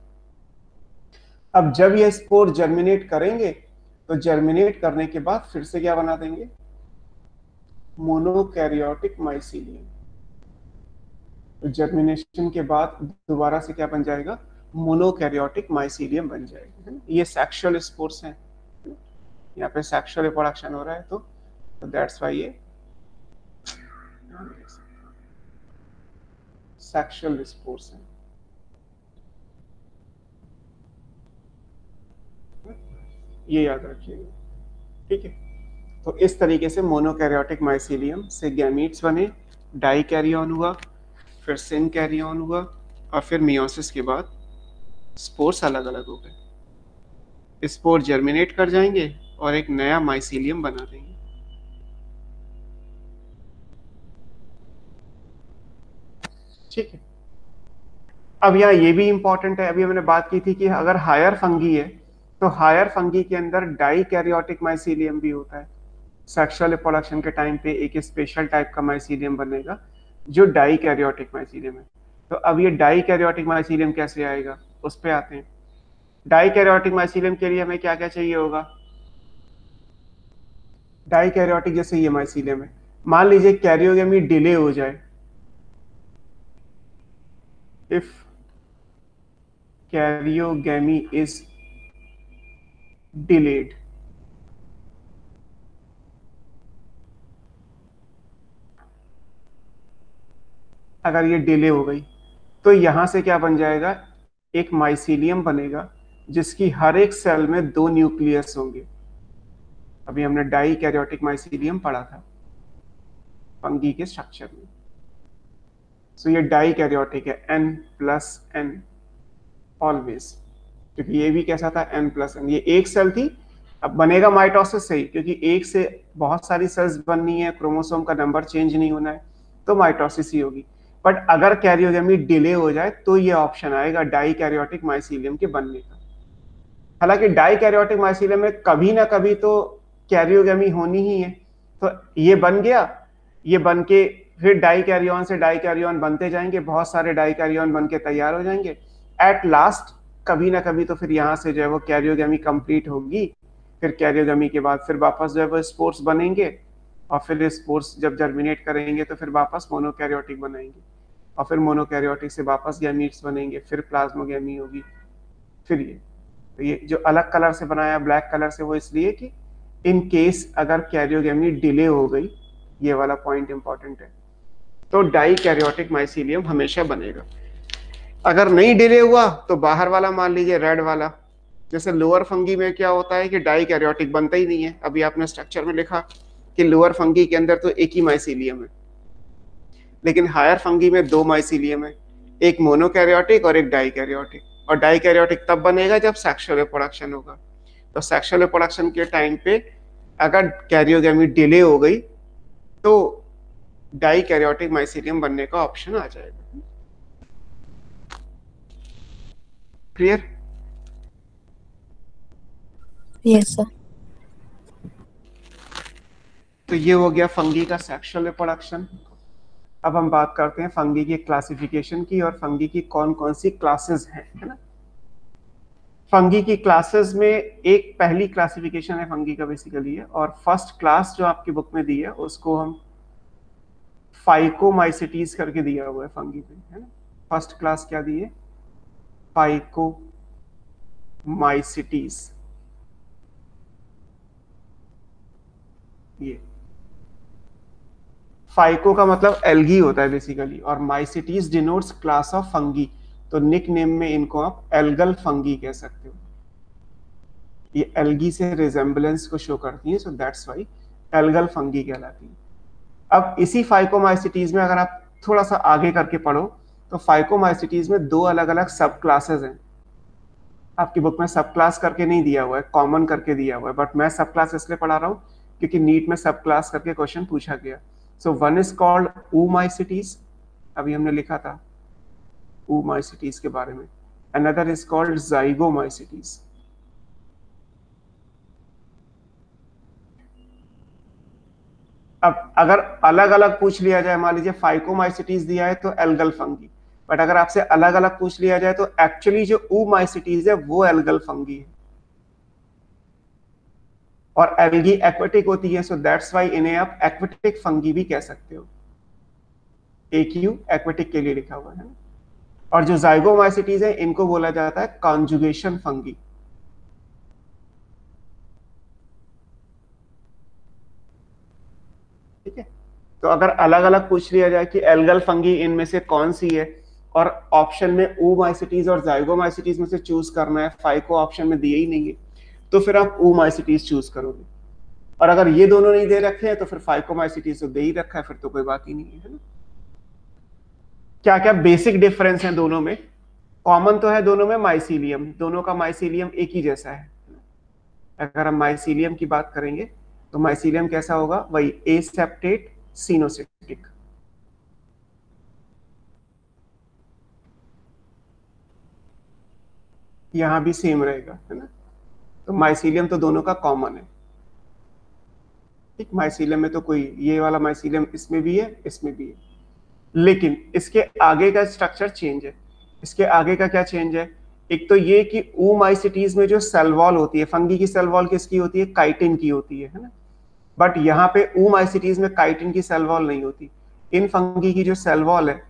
अब जब ये स्पोर जर्मिनेट करेंगे तो जर्मिनेट करने के बाद फिर से क्या बना देंगे, मोनोकैरियोटिक माइसीलियम। तो जर्मिनेशन के बाद दोबारा से क्या बन जाएगा, मोनोकैरियोटिक माइसीलियम बन जाएगा। ये सेक्सुअल स्पोर्स हैं, यहाँ पे सेक्सुअल रिप्रोडक्शन हो रहा है, तो दैट्स वाई ये सेक्सुअल स्पोर्स हैं। ये याद रखिएगा, ठीक है। तो इस तरीके से मोनोकैरियोटिक माइसीलियम से गैमीट्स बने, डाई कैरियन हुआ, फिर सिन कैरियन हुआ, और फिर मियोसिस के बाद स्पोर्स अलग अलग हो गए। स्पोर जर्मिनेट कर जाएंगे और एक नया माइसीलियम बना देंगे। ठीक है। अब यहाँ ये भी इंपॉर्टेंट है, अभी हमने बात की थी कि अगर हायर फंगी है तो हायर फंगी के अंदर डाई कैरियोटिक माइसीलियम भी होता है। सेक्सुअल रिप्रोडक्शन के टाइम पे एक स्पेशल टाइप का माइसीलियम बनेगा जो डाई कैरियोटिक माइसीलियम है। तो अब ये डाई कैरियोटिक माइसीलियम कैसे आएगा, उस पे आते हैं। डाई कैरियोटिक माइसीलियम के लिए हमें क्या क्या चाहिए होगा, डाई कैरियोटिक जैसे ये माइसीलियम है, मान लीजिए कैरियोगेमी डिले हो जाए, इफ कैरियोगेमी इज डिलेड, अगर ये डिले हो गई तो यहां से क्या बन जाएगा, एक माइसीलियम बनेगा जिसकी हर एक सेल में 2 न्यूक्लियस होंगे। अभी हमने डाई कैरियोटिक माइसीलियम पढ़ा था फंगी के स्ट्रक्चर में। सो ये डाई कैरियोटिक है, N+N ऑलवेज, क्योंकि ये भी कैसा था N+N, ये एक सेल थी। अब बनेगा माइटोसिस से ही, क्योंकि एक से बहुत सारी सेल्स बननी है, क्रोमोसोम का नंबर चेंज नहीं होना है, तो माइटोसिस ही होगी। बट अगर कैरियोगेमी डिले हो जाए तो ये ऑप्शन आएगा डाई कैरियोटिक माइसीलियम के बनने का। हालांकि डाई कैरियोटिक माइसीलियम में कभी ना कभी तो कैरियोगेमी होनी ही है, तो ये बन गया, ये बन के फिर डाई कैरियन से डाई कैरियन बनते जाएंगे, बहुत सारे डाई कैरियन बन के तैयार हो जाएंगे। एट लास्ट कभी ना कभी तो फिर यहाँ से जो है वो कैरियोगेमी कंप्लीट होगी, फिर कैरियोगेमी के बाद फिर वापस जो है वो स्पोर्स बनेंगे, और फिर स्पोर्स जब जर्मिनेट करेंगे तो फिर वापस मोनोकैरियोटिक बनाएंगे, और फिर मोनोकैरियोटिक से वापस गैमीट्स बनेंगे, फिर प्लाज्मोगेमी होगी, फिर ये। तो ये जो अलग कलर से बनाया ब्लैक कलर से, वो इसलिए कि इन केस अगर कैरियोगेमी डिले हो गई, ये वाला पॉइंट इंपॉर्टेंट है, तो डाई कैरियोटिक माइसीलियम हमेशा बनेगा। अगर नहीं डिले हुआ तो बाहर वाला मान लीजिए रेड वाला, जैसे लोअर फंगी में क्या होता है कि डाई कैरियोटिक बनता ही नहीं है। अभी आपने स्ट्रक्चर में लिखा कि लोअर फंगी के अंदर तो एक ही माइसीलियम है, लेकिन हायर फंगी में 2 माइसीलियम है, एक मोनोकैरियोटिक और एक डाई कैरियोटिक। और डाई कैरियोटिक तब बनेगा जब सेक्सुअल रिप्रोडक्शन होगा। तो सेक्सुअल रिप्रोडक्शन के टाइम पे अगर कैरियोगेमी डिले हो गई तो डाई कैरियोटिक माइसीलियम बनने का ऑप्शन आ जाएगा। क्लियर? Yes sir. तो ये हो गया फंगी का सेक्सुअल रिप्रोडक्शन। अब हम बात करते हैं फंगी की क्लासिफिकेशन की, और फंगी की कौन कौन सी क्लासेस हैं, है ना। फंगी की क्लासेस में एक पहली क्लासिफिकेशन है फंगी का बेसिकली है, और फर्स्ट क्लास जो आपकी बुक में दी है उसको हम फाइकोमाइसिटीज करके दिया हुआ है फंगी पे, है ना। फर्स्ट क्लास क्या दी है, फाइकोमाइसिटीज। ये फाइको का मतलब एल्गी होता है बेसिकली, और mycetes denotes class of fungi, तो निक नेम में इनको आप एल्गल फंगी कह सकते हो। ये एल्गी से रिजेम्बलेंस को शो करती है, सो दैट्स व्हाई एल्गल फंगी कहलाती है। अब इसी फाइकोमाइसिटीज में अगर आप थोड़ा सा आगे करके पढ़ो तो फाइकोमाइसिटीज में 2 अलग अलग सब क्लासेस हैं। आपकी बुक में सब क्लास करके नहीं दिया हुआ है, कॉमन करके दिया हुआ है, बट मैं सब क्लास इसलिए पढ़ा रहा हूँ क्योंकि नीट में सब क्लास करके क्वेश्चन पूछा गया। So one is called oomaicities, अभी हमने लिखा था oomaicities के बारे में। Another is called zygomaicities। अब अगर अलग अलग पूछ लिया जाए, मान लीजिए फाइकोमाइसिटीज दिया है तो एल्गल फंगी, बट अगर आपसे अलग अलग पूछ लिया जाए तो एक्चुअली जो oomaicities है वो एल्गल फंगी है। और एल्गी एक्वेटिक होती है, सो दैट्स वाई इन्हें आप एक्वेटिक फंगी भी कह सकते हो। AQ एक्वेटिक के लिए लिखा हुआ है। और जो जाइगोमाइसिटीज है इनको बोला जाता है कॉन्जुगेशन फंगी। ठीक है, तो अगर अलग अलग पूछ लिया जाए कि एल्गल फंगी इनमें से कौन सी है, और ऑप्शन में oomaicites और जाइगोमाइसिटीज में से चूज करना है, फाइको ऑप्शन में दिए ही नहीं है, तो फिर आप oomaicites चूज करोगे। और अगर ये दोनों नहीं दे रखे हैं तो फिर फाइकोमाइसिटीज तो दे ही रखा है, फिर तो कोई बात ही नहीं है ना। क्या क्या बेसिक डिफरेंस है दोनों में? कॉमन तो है दोनों में माइसीलियम, दोनों का माइसीलियम एक ही जैसा है। अगर हम माइसीलियम की बात करेंगे तो माइसीलियम कैसा होगा? वही एसेप्टेट सिनोसिटिक। यहां भी सेम रहेगा, है ना। तो माइसीलियम तो दोनों का कॉमन है। ठीक, माइसीलियम में तो कोई, ये वाला माइसीलियम इसमें भी है, इसमें भी है, लेकिन इसके आगे का स्ट्रक्चर चेंज है। इसके आगे का क्या चेंज है? एक तो ये कि oomaicites में जो सेल वॉल होती है, फंगी की सेल वॉल किसकी होती है? काइटिन की होती है ना। बट यहाँ पे oomaicites में काइटिन की सेल वॉल नहीं होती। इन फंगी की जो सेल वॉल है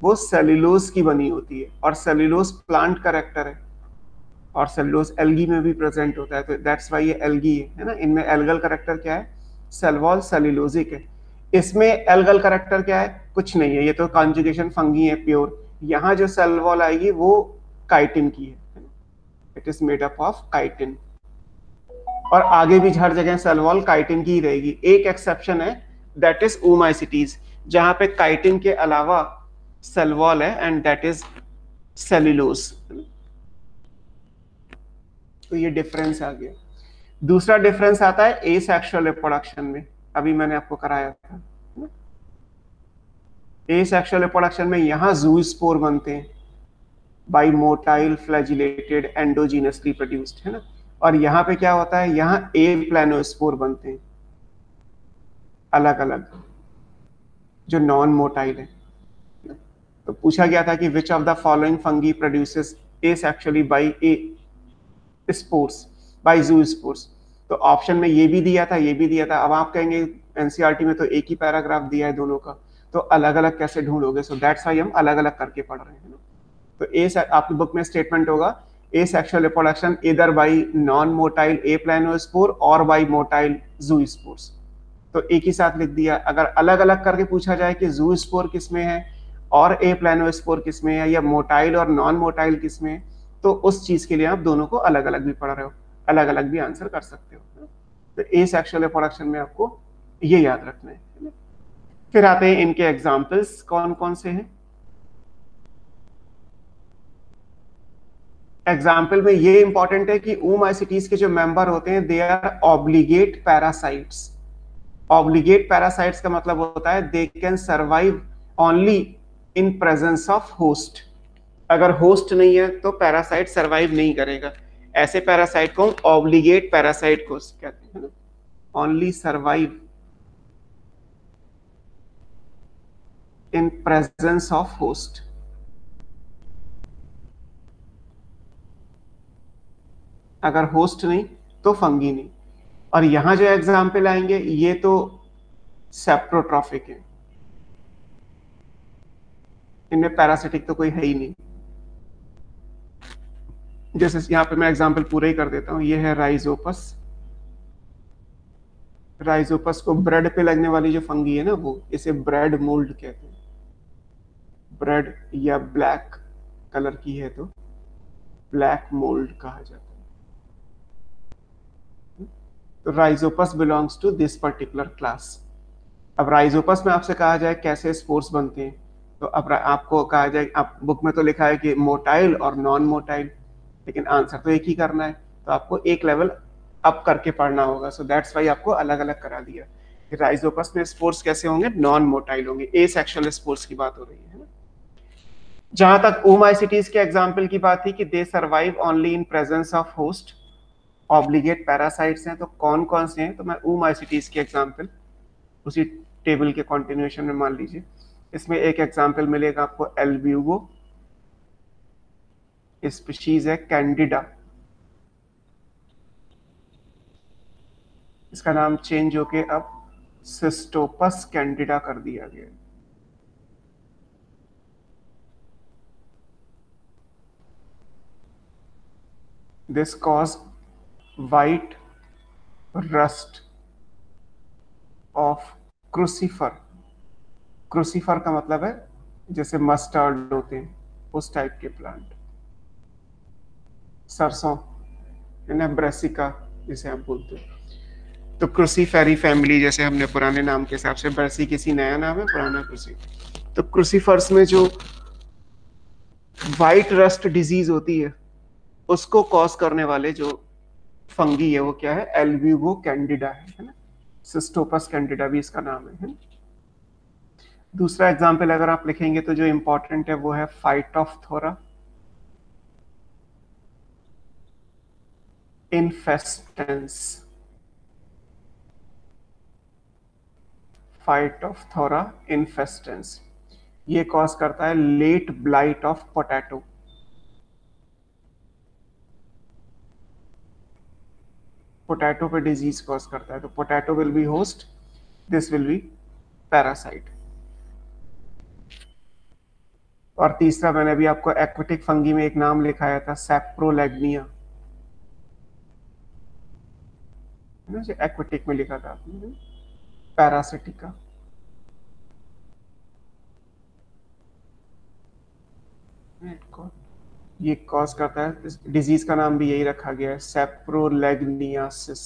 वो सेल्यूलोज की बनी होती है, और सेल्यूलोज प्लांट कैरेक्टर है, और सेल्यूलोज एल्गी में भी प्रेजेंट होता है, तो दैट्स वाई ये एल्गी है ना। इनमें एल्गल कैरेक्टर क्या है? सेल वॉल सेल्यूलोजिक है। इसमें एल्गल कैरेक्टर क्या है? कुछ नहीं है, ये तो कॉन्जुगेशन फंगी है प्योर। यहाँ जो सेल वॉल आएगी वो काइटिन की है, it is made up of chitin. और आगे भी हर जगह सेल वॉल काइटिन की ही रहेगी। एक एक्सेप्शन है, दैट इज oomaicites, जहां पे काइटिन के अलावा सेल वॉल है, एंड दैट इज सेल्यूलोज। तो ये डिफरेंस आ गया। दूसरा डिफरेंस आता है एसेक्सुअल रिप्रोडक्शन में, अभी मैंने आपको कराया था। एसेक्सुअल रिप्रोडक्शन में यहाँ ज़ूस्पोर बनते हैं, by motile flagellated endogenously produced, है ना। और यहाँ पे क्या होता है? यहाँ एप्लानोस्पोर बनते हैं अलग अलग, जो नॉन मोटाइल है। तो पूछा गया था कि which of the following fungi produces asexually by a spores, by zoospores. तो ऑप्शन में ये भी दिया था, ये भी दिया था। अब आप कहेंगे एनसीईआरटी में तो एक ही पैराग्राफ दिया है दोनों का, तो अलग अलग कैसे ढूंढोगे? सो दैट्स वाई हम अलग अलग करके पढ़ रहे हैं। तो ए आपकी बुक में स्टेटमेंट होगा, एसेक्सुअल रिप्रोडक्शन इधर बाई नॉन मोटाइल एप्लानोस्पोर और बाई मोटाइल ज़ूस्पोर्स। तो एक ही साथ लिख दिया। अगर अलग अलग करके पूछा जाए कि ज़ूस्पोर किसमें है और एप्लानोस्पोर किसमें है, या मोटाइल और नॉन मोटाइल किसमें है, तो उस चीज के लिए आप दोनों को अलग अलग भी पढ़ रहे हो, अलग अलग भी आंसर कर सकते हो। तो एसेक्सुअल रिप्रोडक्शन में आपको ये याद रखना है। फिर आते हैं इनके एग्जाम्पल्स कौन कौन से हैं। एग्जाम्पल में ये इंपॉर्टेंट है कि oomaicites के जो मेंबर होते हैं they are obligate parasites. Obligate parasites का मतलब होता है they can survive only in presence of host. अगर होस्ट नहीं है तो पैरासाइट सर्वाइव नहीं करेगा। ऐसे पैरासाइट को ऑब्लिगेट पैरासाइट को कहते हैं ना। Only survive in presence of host. अगर होस्ट नहीं तो फंगी नहीं। और यहां जो एग्जाम्पल आएंगे ये तो सेप्रोट्रॉफिक है, इनमें पैरासिटिक तो कोई है ही नहीं। जैसे यहां पे मैं एग्जाम्पल पूरा ही कर देता हूं। ये है राइजोपस। राइजोपस को ब्रेड पे लगने वाली जो फंगी है ना, वो इसे ब्रेड मोल्ड कहते हैं। ब्रेड या ब्लैक कलर की है तो ब्लैक मोल्ड कहा जाता है। तो Rhizopus belongs to this particular class. अब राइजोपस में आपसे कहा जाए कैसे स्पोर्स बनते हैं, तो अब आपको कहा जाए, आप बुक में तो लिखा है कि मोटाइल और नॉन मोटाइल, लेकिन आंसर तो एक ही करना है, तो आपको एक लेवल अप करके पढ़ना होगा। सो दैट्स वाई आपको अलग अलग करा दिया कि राइजोपस में स्पोर्स कैसे होंगे, नॉन मोटाइल होंगे। एसेक्सुअल स्पोर्स की बात हो रही है ना। जहां तक oomaicites के एग्जाम्पल की बात थी कि दे survive only in presence of host, obligate parasites हैं, तो कौन कौन से हैं? तो मैं oomaicites के एग्जाम्पल उसी टेबल के कॉन्टिन्यूएशन में मान लीजिए। इसमें एक एग्जाम्पल मिलेगा आपको एल्ब्यूगो, स्पीशीज है कैंडिडा। इसका नाम चेंज होके अब सिस्टोपस कैंडिडा कर दिया गया। This cause white rust of crucifer. Crucifer का मतलब है जैसे मस्टर्ड होते हैं उस टाइप के प्लांट, सरसों है ना, ब्रेसिका जिसे आप बोलते हैं। तो क्रूसीफेरी फैमिली, जैसे हमने पुराने नाम के हिसाब से, ब्रेसी किसी नया नाम है, पुराना क्रूसी। तो क्रूसीफर्स में जो वाइट रस्ट डिजीज होती है उसको कॉज करने वाले जो फंगी है वो क्या है, एल्ब्यूगो कैंडिडा है ना। सिस्टोपस कैंडिडा भी इसका नाम है ना? दूसरा एग्जाम्पल अगर आप लिखेंगे तो जो इंपॉर्टेंट है वो है फाइटोफथोरा इनफेस्टेंस। फाइटोफथोरा इनफेस्टेंस ये कॉज करता है late blight of potato. Potato पे डिजीज कॉज करता है, तो potato will be host, this will be parasite. और तीसरा मैंने अभी आपको एक्वेटिक फंगी में एक नाम लिखाया था, सैप्रोलैग्निया, जो एक्वेटिक में लिखा था आपने, पैरासिटिका। ये कॉज करता है, डिजीज का नाम भी यही रखा गया है, सैप्रोलैग्नियासिस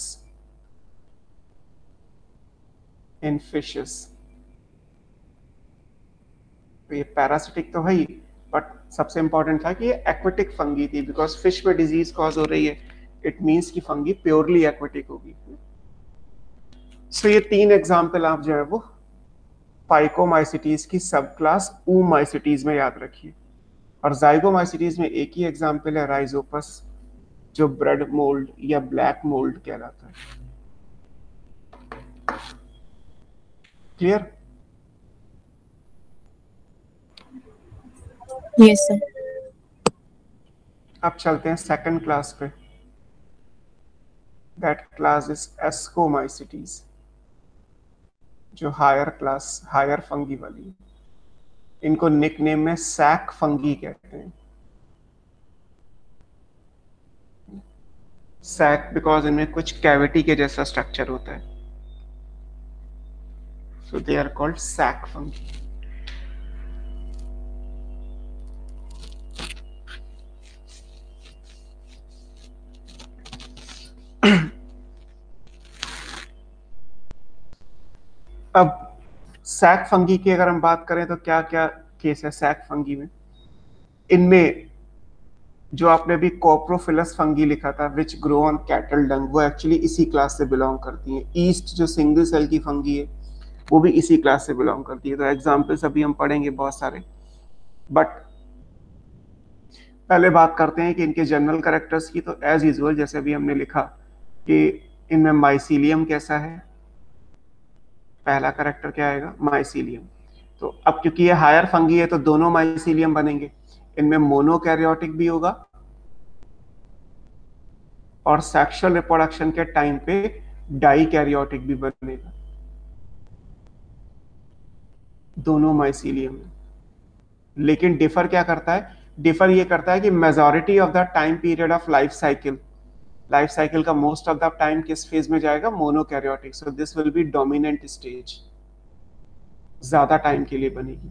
इन फिशेस। तो ये पैरासिटिक तो है ही, बट सबसे इंपॉर्टेंट था कि ये एक्वेटिक फंगी थी, बिकॉज फिश में डिजीज कॉज हो रही है, इट मींस कि फंगी प्योरली एक्वेटिक होगी। सो ये तीन एग्जांपल आप जो है वो पाइकोमाइसिटीज की सब क्लास ऊमाइसिटीज में याद रखिए। और जाइगोमाइसिटीज में एक ही एग्जांपल है, राइजोपस, जो ब्रेड मोल्ड या ब्लैक मोल्ड कहलाता है। क्लियर? Yes sir. अब चलते हैं सेकंड क्लास पे। दैट क्लास इज एस्कोमाइसिटीज, जो हायर क्लास, हायर फंगी वाली। इनको निकनेम में सैक फंगी कहते हैं। सैक बिकॉज इनमें कुछ कैविटी के जैसा स्ट्रक्चर होता है, so they are called sac fungi. अब सैक फंगी की अगर हम बात करें तो क्या क्या केस है सैक फंगी में। इनमें जो आपने अभी कोप्रोफिलस फंगी लिखा था, विच ग्रो ऑन कैटल डंग, वो एक्चुअली इसी क्लास से बिलोंग करती हैं। ईस्ट जो सिंगल सेल की फंगी है वो भी इसी क्लास से बिलोंग करती है। तो एग्जाम्पल्स अभी हम पढ़ेंगे बहुत सारे, बट पहले बात करते हैं कि इनके जनरल कैरेक्टर्स की। तो एज यूजुअल जैसे अभी हमने लिखा कि इनमें माइसीलियम कैसा है, पहला कैरेक्टर क्या आएगा, माइसीलियम। तो अब क्योंकि ये हायर फंगी है तो दोनों माइसीलियम बनेंगे। इनमें मोनोकैरियोटिक भी होगा और सेक्सुअल रिप्रोडक्शन के टाइम पे डाइकैरियोटिक भी बनेगा, दोनों माइसीलियम में। लेकिन डिफर क्या करता है, डिफर ये करता है कि majority of the time period of life cycle का मोस्ट ऑफ द टाइम किस फेज में जाएगा, monokaryotic. So this will B dominant stage, ज्यादा टाइम के लिए बनेगी।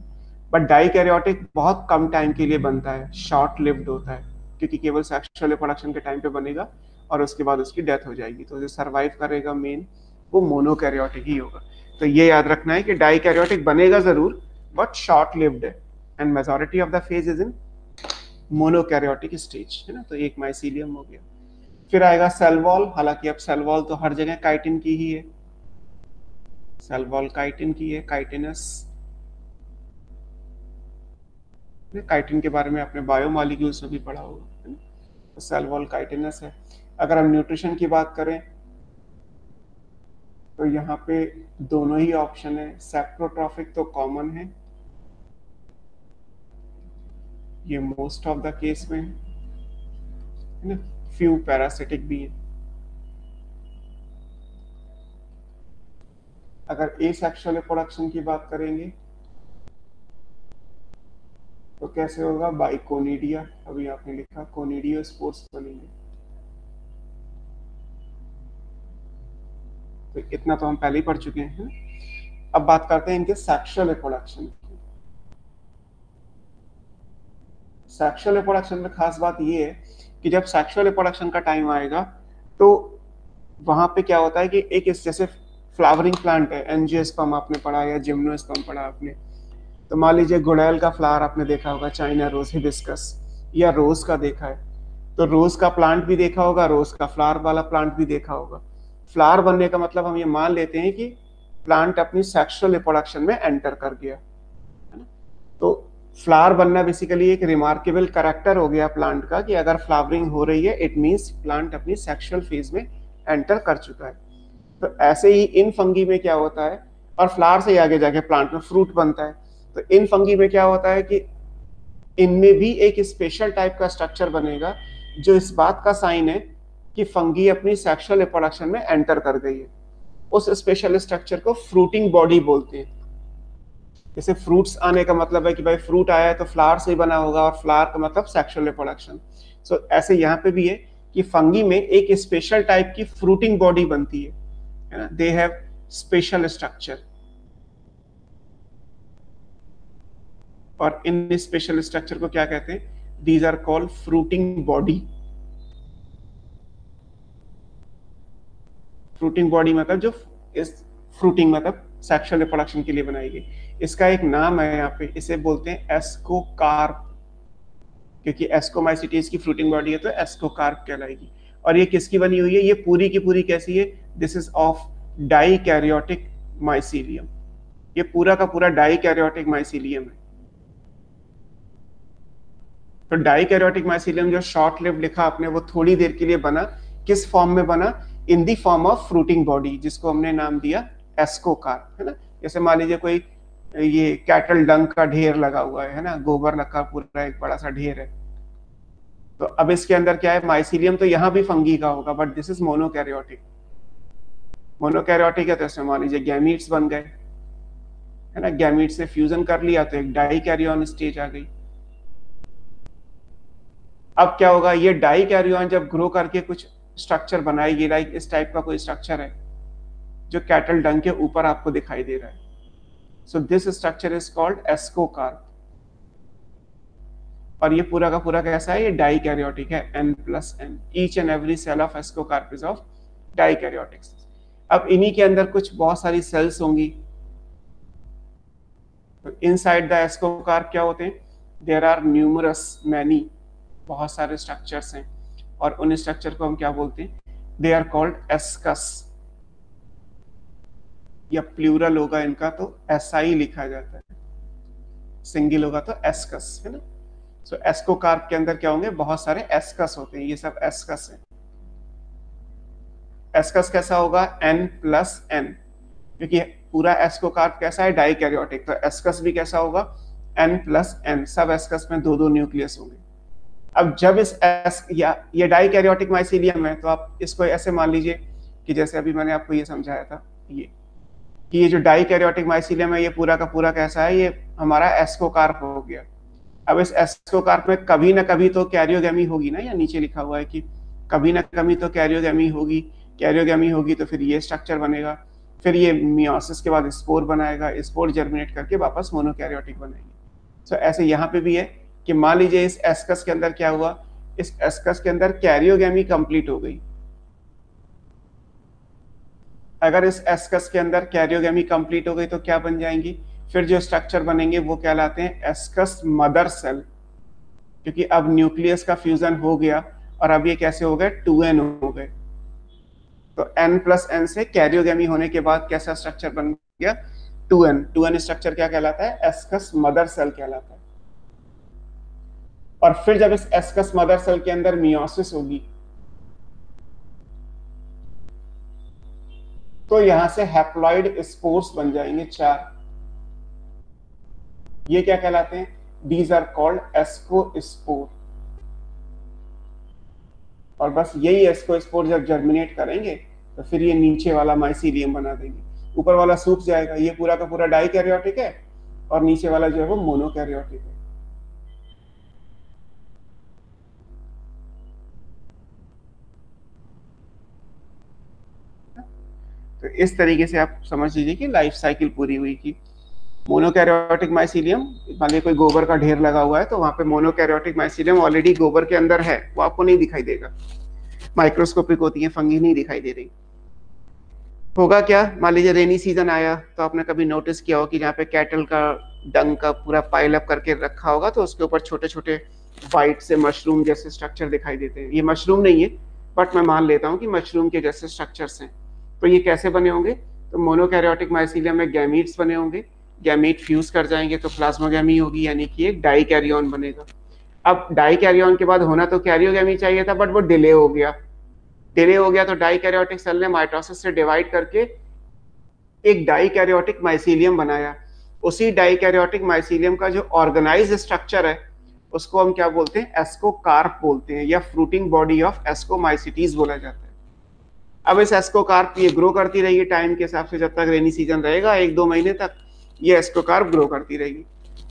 बट डाइकैरियोटिक बहुत कम टाइम के लिए बनता है, शॉर्ट लिव्ड होता है, क्योंकि केवल सेक्सुअल रिप्रोडक्शन के टाइम पे बनेगा और उसके बाद उसकी डेथ हो जाएगी। तो जो सर्वाइव करेगा मेन, वो मोनोकैरियोटिक ही होगा। तो ये याद रखना है कि डाइकैरियोटिक बनेगा जरूर, बट शॉर्ट लिव्ड है, and majority of the phase is in monokaryotic stage, है ना। तो एक माइसीलियम हो गया। फिर आएगा सेल वॉल। हालांकि अब सेल वॉल तो हर जगह काइटिन की ही है, सेल वॉल काइटिन की है, काइटिनस। काइटिन के बारे में आपने बायोमॉलिक्यूल्स में भी पढ़ा होगा, है ना। तो सेल वॉल काइटिनस है। अगर हम न्यूट्रिशन की बात करें तो यहाँ पे दोनों ही ऑप्शन है। सेप्रोट्रॉफिक तो कॉमन है, ये मोस्ट ऑफ द केस में है ना। फ्यू पैरासिटिक भी है। अगर एसेक्सुअल रिप्रोडक्शन की बात करेंगे तो कैसे होगा, बाई कोनिडिया, अभी आपने लिखा कोनिडियो स्पोर्स बनेंगे। तो इतना तो हम पहले ही पढ़ चुके हैं। अब बात करते हैं इनके सेक्सुअल रिप्रोडक्शन की। सेक्सुअल रिप्रोडक्शन में खास बात ये है कि जब सेक्सुअल रिप्रोडक्शन का टाइम आएगा तो वहां पे क्या होता है कि एक इस जैसे फ्लावरिंग प्लांट है, एंजियोस्पर्म आपने पढ़ा या जिम्नोस्पर्म पढ़ा आपने, तो मान लीजिए गुड़ैल का फ्लावर आपने देखा होगा, चाइना रोज, हिबिस्कस, या रोज का देखा है, तो रोज का प्लांट भी देखा होगा, रोज का फ्लावर वाला प्लांट भी देखा होगा। फ्लावर बनने का मतलब हम ये मान लेते हैं कि प्लांट अपनी सेक्सुअल रिप्रोडक्शन में एंटर कर गया, है ना। तो फ्लावर बनना बेसिकली एक रिमार्केबल कैरेक्टर हो गया प्लांट का कि अगर फ्लावरिंग हो रही है इट मींस प्लांट अपनी सेक्सुअल फेज में एंटर कर चुका है। तो ऐसे ही इन फंगी में क्या होता है, और फ्लावर से आगे जाके प्लांट में फ्रूट बनता है। तो इन फंगी में क्या होता है कि इनमें भी एक स्पेशल टाइप का स्ट्रक्चर बनेगा जो इस बात का साइन है कि फंगी अपनी सेक्सुअल रिप्रोडक्शन में एंटर कर गई है। उस स्पेशल स्ट्रक्चर को फ्रूटिंग बॉडी बोलते हैं। जैसे फ्रूट्स आने का मतलब है कि भाई फ्रूट आया है तो फ्लावर से ही बना होगा, और फ्लावर का मतलब सेक्सुअल रिप्रोडक्शन। सो ऐसे यहाँ पे भी है कि फंगी में एक स्पेशल टाइप की फ्रूटिंग बॉडी बनती है ना, दे हैव स्पेशल स्ट्रक्चर। और इन स्पेशल स्ट्रक्चर को क्या कहते हैं, these are called fruiting body. Fruiting body मतलब जो इस फ्रूटिंग मतलब सेक्सुअल रिप्रोडक्शन के लिए बनाई गई। इसका एक नाम है यहाँ पे, इसे बोलते हैं एस्कोकार्प, क्योंकि एस्कोमाइसिटीज की फ्रूटिंग बॉडी है तो एस्कोकार्प कहलाएगी। और ये किसकी बनी हुई है, ये पूरी की पूरी कैसी है, this is of dikaryotic mycelium. ये पूरा का पूरा डाइकैरियोटिक माइसीलियम है। तो डाइकैरियोटिक माइसीलियम जो शॉर्ट लिव लिखा आपने, वो थोड़ी देर के लिए बना, किस फॉर्म में बना, in the form of fruiting body, जिसको हमने नाम दिया एस्कोकार्प, है ना। जैसे मान लीजिए कोई ये कैटल डंग का ढेर लगा हुआ है ना, गोबर लगा पूरा एक बड़ा सा ढेर है, तो अब इसके अंदर क्या है, माइसीलियम तो यहाँ भी फंगी का होगा, but this is monokaryotic. Monokaryotic है तो इसमें मान लीजिए गैमीट्स बन गए, है ना, गैमीट से फ्यूजन कर लिया तो एक डाइकैरियोन स्टेज आ गई। अब क्या होगा, ये डाइकैरियोन जब ग्रो करके कुछ स्ट्रक्चर बनाएगी, लाइक इस टाइप का कोई स्ट्रक्चर है जो कैटल डंग के ऊपर आपको दिखाई दे रहा है। So this structure is called ascocarp. और ये पूरा का पूरा कैसा है, ये डाइकैरियोटिक है, N+N। Each and every cell of ascocarp is of dikaryotics. अब इन्हीं के अंदर कुछ बहुत सारी सेल्स होंगी। तो इनसाइड द एस्कोकार्प क्या होते हैं, देयर आर न्यूमरस मैनी, बहुत सारे स्ट्रक्चर्स हैं, और उन स्ट्रक्चर को हम क्या बोलते हैं, दे आर कॉल्ड एस्कस, या प्लूरल होगा इनका तो एसआई लिखा जाता है, सिंगल होगा तो एस्कस, है ना। सो एस्कोकार्प के अंदर क्या होंगे, बहुत सारे एस्कस होते हैं, ये सब एस्कस है। एस्कस कैसा होगा, N+N, क्योंकि पूरा एस्कोकार्प कैसा है, डाइकैरियोटिक, तो एस्कस भी कैसा होगा, N+N। सब एस्कस में दो दो न्यूक्लियस होंगे। अब जब ये डाइकैरियोटिक माइसीलियम है, तो आप इसको ऐसे मान लीजिए कि जैसे अभी मैंने आपको ये समझाया था, ये जो डाइकैरियोटिक माइसीलियम है, ये पूरा का पूरा कैसा है, ये हमारा एस्कोकार्प हो गया। अब इस एस्कोकार्प में कभी ना कभी तो कैरियोगेमी होगी ना, या नीचे लिखा हुआ है कि कभी ना कभी तो कैरियोगेमी होगी, कैरियोगेमी होगी तो फिर ये स्ट्रक्चर बनेगा, फिर ये मियोसिस के बाद स्पोर बनाएगा, स्पोर जर्मिनेट करके वापस मोनोकैरियोटिक बनेगी। सो ऐसे यहाँ पे भी है कि मान लीजिए इस एस्कस के अंदर क्या हुआ, इस एस्कस के अंदर कैरियोगेमी कंप्लीट हो गई। अगर इस एस्कस के अंदर कैरियोगेमी कंप्लीट हो गई तो क्या बन जाएंगी, फिर जो स्ट्रक्चर बनेंगे वो कहलाते हैं एस्कस मदर सेल, क्योंकि अब न्यूक्लियस का फ्यूजन हो गया और अब ये कैसे हो गए, 2N हो गए। तो N+N से कैरियोगेमी होने के बाद कैसा स्ट्रक्चर बन गया, 2N। 2N स्ट्रक्चर क्या कहलाता है, एस्कस मदर सेल कहलाता है। और फिर जब इस एस्कस मदर सेल के अंदर मियोसिस होगी तो यहां से हैप्लॉइड स्पोर्स बन जाएंगे 4। ये क्या कहलाते हैं, दीज आर कॉल्ड एस्कोस्पोर। और बस यही एस्कोस्पोर जब जर्मिनेट करेंगे तो फिर ये नीचे वाला माइसीलियम बना देंगे। ऊपर वाला सूख जाएगा, ये पूरा का पूरा डाइकैरियोटिक है और नीचे वाला जो है वो मोनोकैरियोटिक है। तो इस तरीके से आप समझ लीजिए कि लाइफ साइकिल पूरी हुई कि मोनोकैरियोटिक माइसीलियम, मान लीजिए कोई गोबर का ढेर लगा हुआ है तो वहां पे मोनोकैरियोटिक माइसीलियम ऑलरेडी गोबर के अंदर है, वो आपको नहीं दिखाई देगा, माइक्रोस्कोपिक होती है, फंगी नहीं दिखाई दे रही। होगा क्या, मान लीजिए रेनी सीजन आया तो आपने कभी नोटिस किया हो कि जहाँ पे कैटल का डंग का पूरा पाइल अप करके रखा होगा तो उसके ऊपर छोटे छोटे वाइट से मशरूम जैसे स्ट्रक्चर दिखाई देते हैं। ये मशरूम नहीं है, बट मैं मान लेता हूँ कि मशरूम के जैसे स्ट्रक्चर्स हैं। तो ये कैसे बने होंगे, तो मोनोकैरियोटिक माइसीलियम में गैमीट्स बने होंगे, गैमीट फ्यूज कर जाएंगे तो प्लाज्मोगैमी होगी, यानी कि एक डाइकैरियन बनेगा। अब डाइकैरियन के बाद होना तो कैरियोगैमी चाहिए था, बट वो डिले हो गया। डिले हो गया तो डाइकैरियोटिक सेल ने माइटोसिस से डिवाइड करके एक डाइकैरियोटिक माइसीलियम बनाया। उसी डाइकैरियोटिक माइसीलियम का जो ऑर्गेनाइज्ड स्ट्रक्चर है उसको हम क्या बोलते हैं, एस्कोकार्प बोलते हैं, या फ्रूटिंग बॉडी ऑफ एस्कोमाइसिटीज बोला जाता है। अब इस एस्कोकार्प ये ग्रो करती रहेगी टाइम के हिसाब से, जब तक रेनी सीजन रहेगा 1-2 महीने तक ये एस्कोकार्प ग्रो करती रहेगी।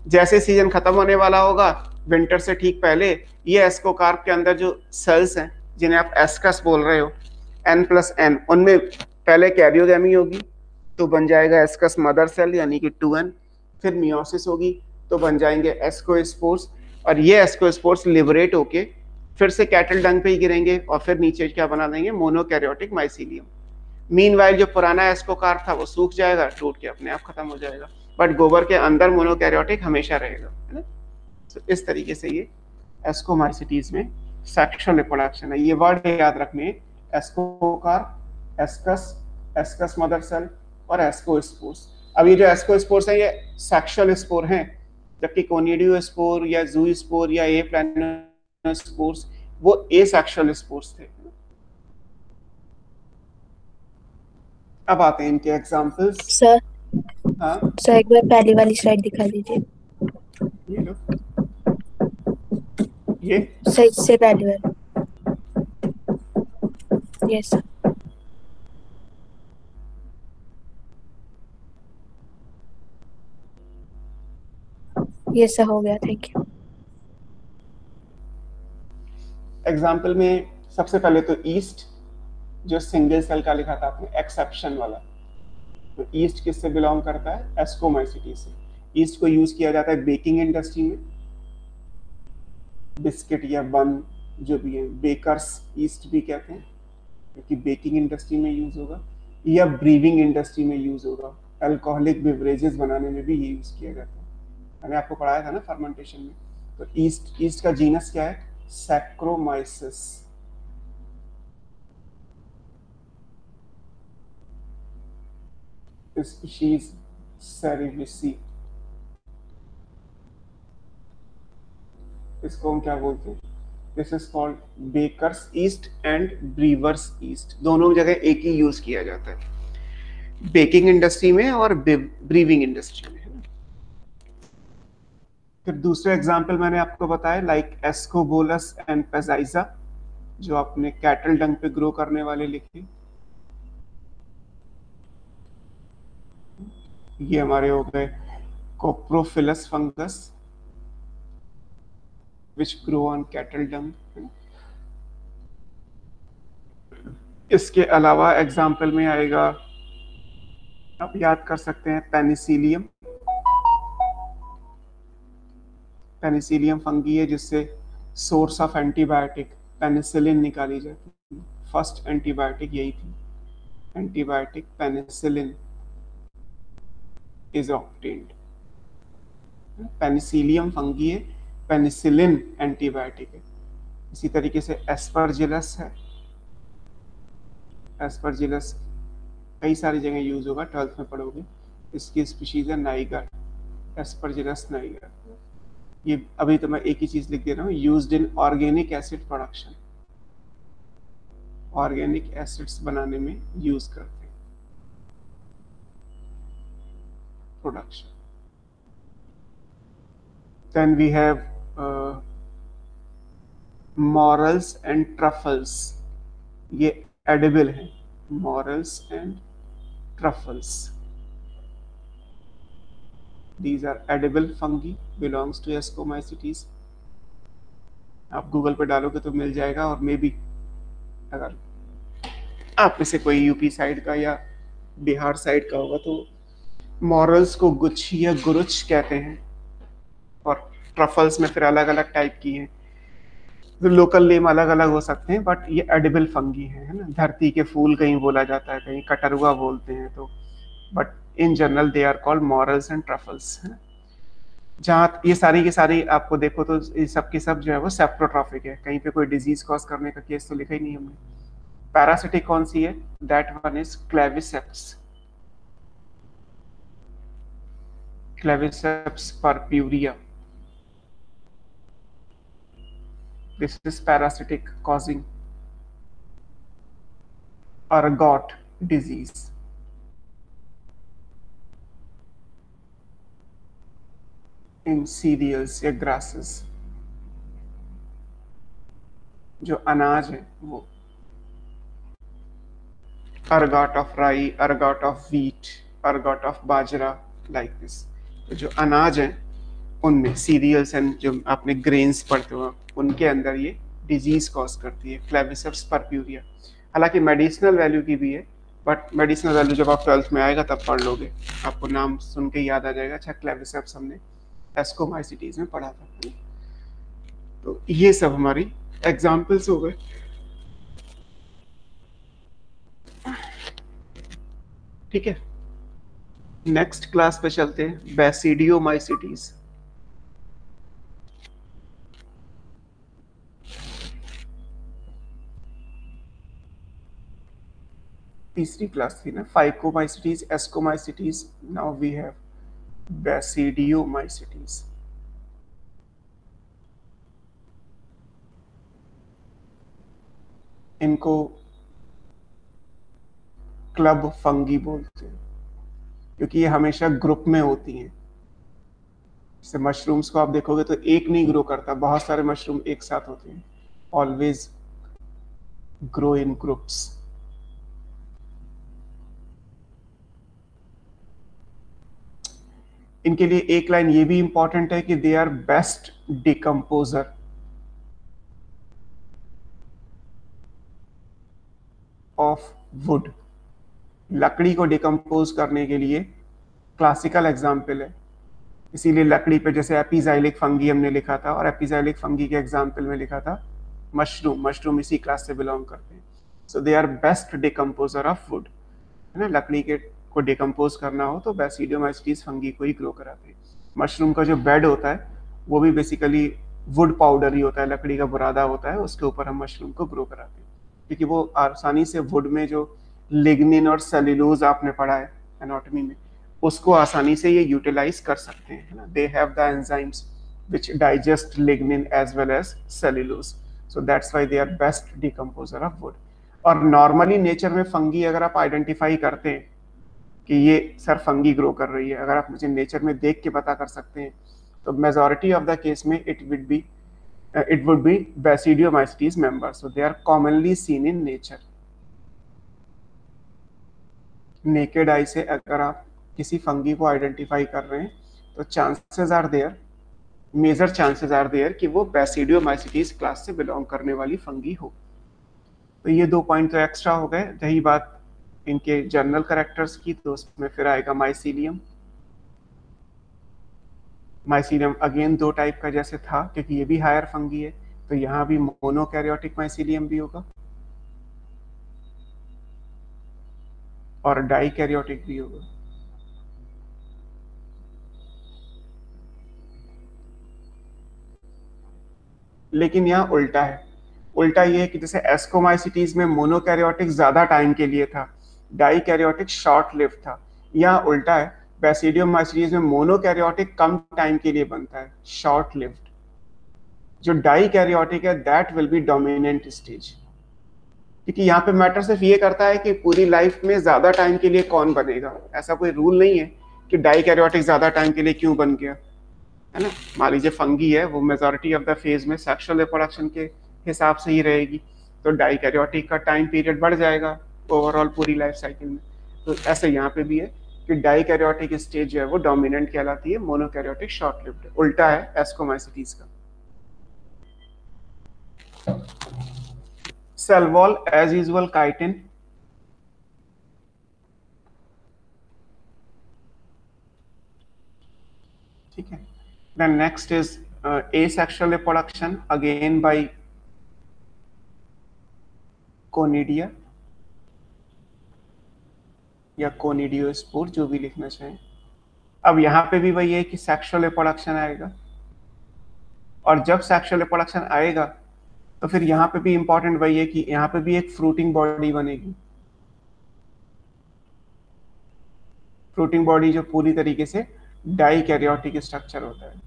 जैसे सीजन खत्म होने वाला होगा विंटर से ठीक पहले, ये एस्कोकार्प के अंदर जो सेल्स हैं जिन्हें आप एस्कस बोल रहे हो N+N, उनमें पहले कैरियोगैमी होगी तो बन जाएगा एस्कस मदर सेल यानी कि 2N, फिर मियोसिस होगी तो बन जाएंगे एस्कोस्पोर्स, और ये एस्कोस्पोर्स लिबरेट होके फिर से कैटल डंग पे ही गिरेंगे और फिर नीचे क्या बना देंगे, मोनोकैरियोटिक माइसीलियम। मीनवाइल जो पुराना एस्कोकार्प था वो सूख जाएगा, टूट के अपने आप खत्म हो जाएगा, बट गोबर के अंदर मोनोकैरियोटिक हमेशा रहेगा, है ना। तो इस तरीके से ये एस्कोमाइसिटीज में सेक्शुअल रिप्रोडक्शन है। ये वर्ड याद रखने, ascocarp, ascus, ascus mother cell और एस्कोस्पोर्स। अब ये जो एस्कोस्पोर्स है ये सेक्शुअल स्पोर हैं, जबकि कोनिडियोस्पोर या ज़ूस्पोर या ए प्लानोस्पोर्स वो एसेक्सुअल स्पोर्स थे। अब आते हैं इनके एग्जांपल्स। सर हाँ सर एक बार पहली वाली स्लाइड दिखा दीजिए। ये लो, ये सर इससे पहली वाली। Yes sir. यस सर हो गया, थैंक यू। एग्जाम्पल में सबसे पहले तो ईस्ट, जो सिंगल सेल का लिखा था आपने, एक्सेप्शन वाला, तो ईस्ट किससे बिलोंग करता है, एस्कोमाइसिटी से। ईस्ट को यूज किया जाता है बेकिंग इंडस्ट्री में, बिस्किट या बन जो भी है, बेकर्स ईस्ट भी कहते हैं क्योंकि बेकिंग इंडस्ट्री में यूज होगा, या ब्रीविंग इंडस्ट्री में यूज होगा, अल्कोहलिक बेवरेजेस बनाने में भी ये यूज किया जाता है। मैंने आपको पढ़ाया था ना फर्मेंटेशन में। तो ईस्ट का जीनस क्या है, सैक्रोमाइसिस। स्पीशीज सेरेविसी, इसको हम क्या बोलते हैं, this is called baker's yeast and brewer's yeast. दोनों जगह एक ही यूज किया जाता है, बेकिंग इंडस्ट्री में और ब्रीविंग इंडस्ट्री में, है ना। फिर दूसरे एग्जांपल मैंने आपको बताया लाइक एस्कोबोलस एंड पेजाइजा, जो आपने कैटल डंग पे ग्रो करने वाले लिखे। ये हमारे हो गए कोप्रोफिलस fungus which grow on cattle dung। इसके अलावा एग्जाम्पल में आएगा, आप याद कर सकते हैं पेनिसिलियम। पेनिसिलियम फंगी है जिससे सोर्स ऑफ एंटीबायोटिक पेनिसिलिन निकाली जाती है। फर्स्ट एंटीबायोटिक यही थी, antibiotic penicillin is obtained. Penicillium fungi है, पेनिसिलिन एंटीबायोटिक है। इसी तरीके से एस्परजिलस है, एस्परजिलस कई सारी जगह यूज होगा, 12th में पढ़ोगे। इसकी स्पीशीज है नाइगर, एस्परजिलस नाइगर। ये अभी तो मैं एक ही चीज लिख दे रहा हूँ, used in organic acid production, organic acids बनाने में यूज करते हैं, production. Then we have morels and truffles, ये edible है, morels and truffles. These are edible fungi, belongs to Ascomycetes. आप गूगल पे डालोगे तो मिल जाएगा, और मे बी अगर आप में से कोई यूपी साइड का या बिहार साइड का होगा तो मॉरल्स को गुच्छी या गुरुच कहते हैं, और ट्रफल्स में फिर अलग अलग टाइप की हैं, तो लोकल नेम अलग अलग हो सकते हैं, बट ये एडिबल फंगी है ना। धरती के फूल कहीं बोला जाता है, कहीं कटरुआ बोलते हैं, तो but in general they are called morels and truffles, है ना। जहाँ ये सारी की सारी आपको देखो तो ये सब की सब जो है वो सेप्रोट्रॉफिक है, कहीं पे कोई डिजीज कॉज करने का केस तो लिखा ही नहीं हमने। पैरासिटिक कौन सी है? That one is Claviceps, Claviceps purpurea. This is parasitic, causing ergot disease. In cereals या grasses, जो अनाज है वो ergot of rye, ergot of wheat, ergot of bajra, like this। तो जो अनाज है उनमें सीरियल्स एंड जो आपने ग्रेन्स पढ़ते हो उनके अंदर ये डिजीज कॉज करती है, क्लेविसेप्स परप्यूरिया। हालांकि मेडिसिनल वैल्यू की भी है, बट मेडिसिनल वैल्यू जब आप 12th में आएगा तब पढ़ लोगे, आपको नाम सुन के याद आ जाएगा। अच्छा, क्लेविसेप्स हमने एस्कोमाइसिटीज में पढ़ा था। तो ये सब हमारी एग्जाम्पल्स हो गए। ठीक है, नेक्स्ट क्लास पे चलते हैं, बेसिडियोमाइसिटीज। तीसरी क्लास थी ना, phycomycetes, ascomycetes, now we have basidiomycetes. इनको क्लब फंगी बोलते हैं क्योंकि ये हमेशा ग्रुप में होती हैं। जैसे मशरूम्स को आप देखोगे तो एक नहीं ग्रो करता, बहुत सारे मशरूम एक साथ होते हैं, ऑलवेज ग्रो इन ग्रुप्स। इनके लिए एक लाइन ये भी इंपॉर्टेंट है कि they are best decomposer of wood. लकड़ी को डिकम्पोज करने के लिए क्लासिकल एग्जाम्पल है, इसीलिए लकड़ी पे जैसे एपिजाइलिक फंगी हमने लिखा था, और एपिजाइलिक फंगी के एग्जाम्पल में लिखा था मशरूम। मशरूम इसी क्लास से बिलोंग करते हैं। So they are best decomposer of wood, है ना। लकड़ी के को डिकम्पोज करना हो तो बेसिडियोमाइसिटीज फंगी को ही ग्रो कराते हैं। मशरूम का जो बेड होता है वो भी बेसिकली वुड पाउडर ही होता है, लकड़ी का बुरादा होता है, उसके ऊपर हम मशरूम को ग्रो कराते हैं क्योंकि वो आसानी से वुड में जो लिग्निन और सेल्यूलोज आपने पढ़ा है एनाटॉमी में, उसको आसानी से ये यूटिलाइज कर सकते हैं, है ना। They have the enzymes which digest lignin as well as cellulose, so that's why they are best decomposer of wood. और नॉर्मली नेचर में फंगी अगर आप आइडेंटिफाई करते हैं कि ये सर फंगी ग्रो कर रही है, अगर आप मुझे नेचर में देख के पता कर सकते हैं, तो मेजॉरिटी ऑफ द केस में it would be basidiomycetes members, so they are commonly seen in nature. Naked eye से अगर आप किसी फंगी को आइडेंटिफाई कर रहे हैं तो chances are there, major chances are there कि वो बेसिडियोमाइसिटीज क्लास से बिलोंग करने वाली फंगी हो। तो ये 2 पॉइंट तो एक्स्ट्रा हो गए। रही बात इनके जनरल कैरेक्टर्स की, तो उसमें फिर आएगा माइसीलियम। माइसीलियम अगेन 2 टाइप का जैसे था, क्योंकि ये भी हायर फंगी है, तो यहाँ भी मोनोकैरियोटिक माइसीलियम भी होगा और डाइकैरियोटिक भी होगा। लेकिन यहाँ उल्टा है। उल्टा ये है कि जैसे एस्कोमाइसिटीज में मोनोकैरियोटिक ज्यादा टाइम के लिए था, डाइकैरियोटिक शॉर्ट लिव था। यहाँ उल्टा है, बेसिडियोमाइसिटीज में मोनोकैरियोटिक कम टाइम के लिए बनता है, शॉर्ट लिव्ड। जो डाइकैरियोटिक है that will be dominant stage, क्योंकि यहाँ पे मैटर सिर्फ ये करता है कि पूरी लाइफ में ज्यादा टाइम के लिए कौन बनेगा। ऐसा कोई रूल नहीं है कि डाइकैरियोटिक ज्यादा टाइम के लिए क्यों बन गया, है ना। मान लीजिए फंगी है, वो मेजॉरिटी ऑफ द फेज में सेक्सुअल रिप्रोडक्शन के हिसाब से ही रहेगी, तो डाइकैरियोटिक का टाइम पीरियड बढ़ जाएगा ओवरऑल पूरी लाइफ साइकिल में। तो ऐसे यहाँ पे भी है कि डाइकैरियोटिक स्टेज जो है वो डोमिनेंट कहलाती है, मोनोकैरियोटिक शॉर्ट लिव्ड है। उल्टा है एस्कोमाइसिटीज का। Cell wall as usual chitin, ठीक है। Then next is asexual reproduction again by conidia या कोनिडियोस्पोर, जो भी लिखना चाहें। अब यहाँ पे भी वही है कि सेक्सुअल रिप्रोडक्शन आएगा, और जब सेक्सुअल रिप्रोडक्शन आएगा तो फिर यहाँ पे भी इंपॉर्टेंट वही है कि यहाँ पे भी एक फ्रूटिंग बॉडी बनेगी। फ्रूटिंग बॉडी जो पूरी तरीके से डाइकैरियोटिक स्ट्रक्चर होता है।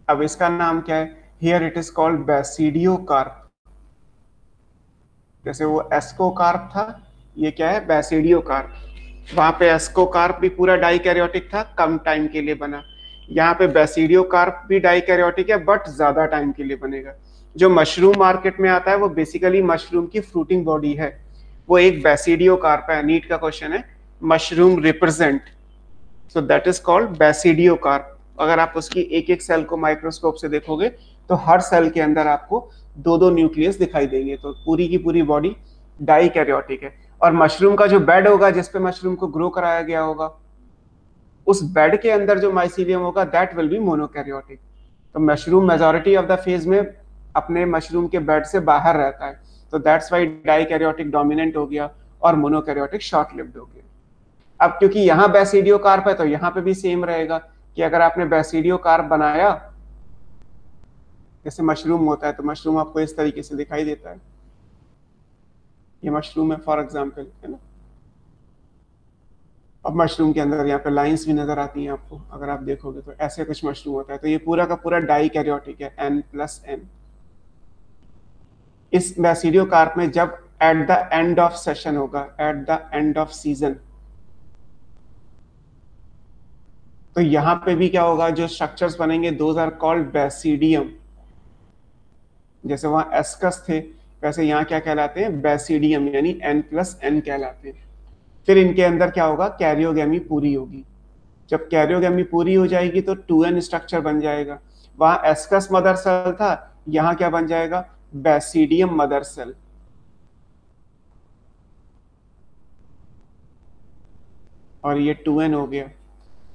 अब इसका नाम क्या है? Here it is called basidiocarp. जैसे वो एस्कोकार्प था, ये क्या है? बैसिडियोकार्प। वहां पे एस्कोकार्प भी पूरा डाइकैरियोटिक था, कम टाइम के लिए बना। यहाँ पे बैसिडियोकार्प भी डाइकैरियोटिक है बट ज्यादा टाइम के लिए बनेगा। जो मशरूम मार्केट में आता है वो बेसिकली मशरूम की फ्रूटिंग बॉडी है, वो एक बैसिडियोकार्प है। नीट का क्वेश्चन है, mushroom represent, so that is called basidiocarp. अगर आप उसकी एक एक सेल को माइक्रोस्कोप से देखोगे तो हर सेल के अंदर आपको दो दो न्यूक्लियस दिखाई देंगे। तो पूरी की पूरी बॉडी डाइकैरियोटिक है। और मशरूम का जो बेड होगा जिसपे मशरूम को ग्रो कराया गया होगा, उस बेड के अंदर जो माइसीलियम होगा दैट विल बी मोनोकैरियोटिक। तो mushroom majority of the phase में अपने मशरूम के बेड से बाहर रहता है, तो दैट्स व्हाई डाइकैरियोटिक डोमिनेंट हो गया और मोनोकैरियोटिक शॉर्ट लिव्ड हो गया। अब क्योंकि यहाँ बैसिडियोकार्प है तो यहाँ पे भी सेम रहेगा कि अगर आपने बैसिडियोकार्प बनाया, जैसे मशरूम होता है तो मशरूम आपको इस तरीके से दिखाई देता है। ये मशरूम है फॉर एग्जांपल, है ना। अब मशरूम के अंदर यहाँ पे लाइंस भी नजर आती हैं आपको, अगर आप देखोगे तो ऐसे कुछ मशरूम होता है। तो ये पूरा का पूरा डाइकैरियोटिक है, N+N। इस बैसिडियोकार्प में जब at the end of session होगा, at the end of season, तो यहाँ पे भी क्या होगा? जो स्ट्रक्चर्स बनेंगे दोज आर कॉल्ड बैसिडियम। जैसे वहां एस्कस थे वैसे यहाँ क्या कहलाते हैं? बैसिडियम, यानी N+N कहलाते हैं। फिर इनके अंदर क्या होगा? कैरियोगेमी पूरी होगी। जब कैरियोगेमी पूरी हो जाएगी तो 2N स्ट्रक्चर बन जाएगा। वहां एस्कस मदर सेल था, यहाँ क्या बन जाएगा? Basidium mother cell. और ये 2N हो गया।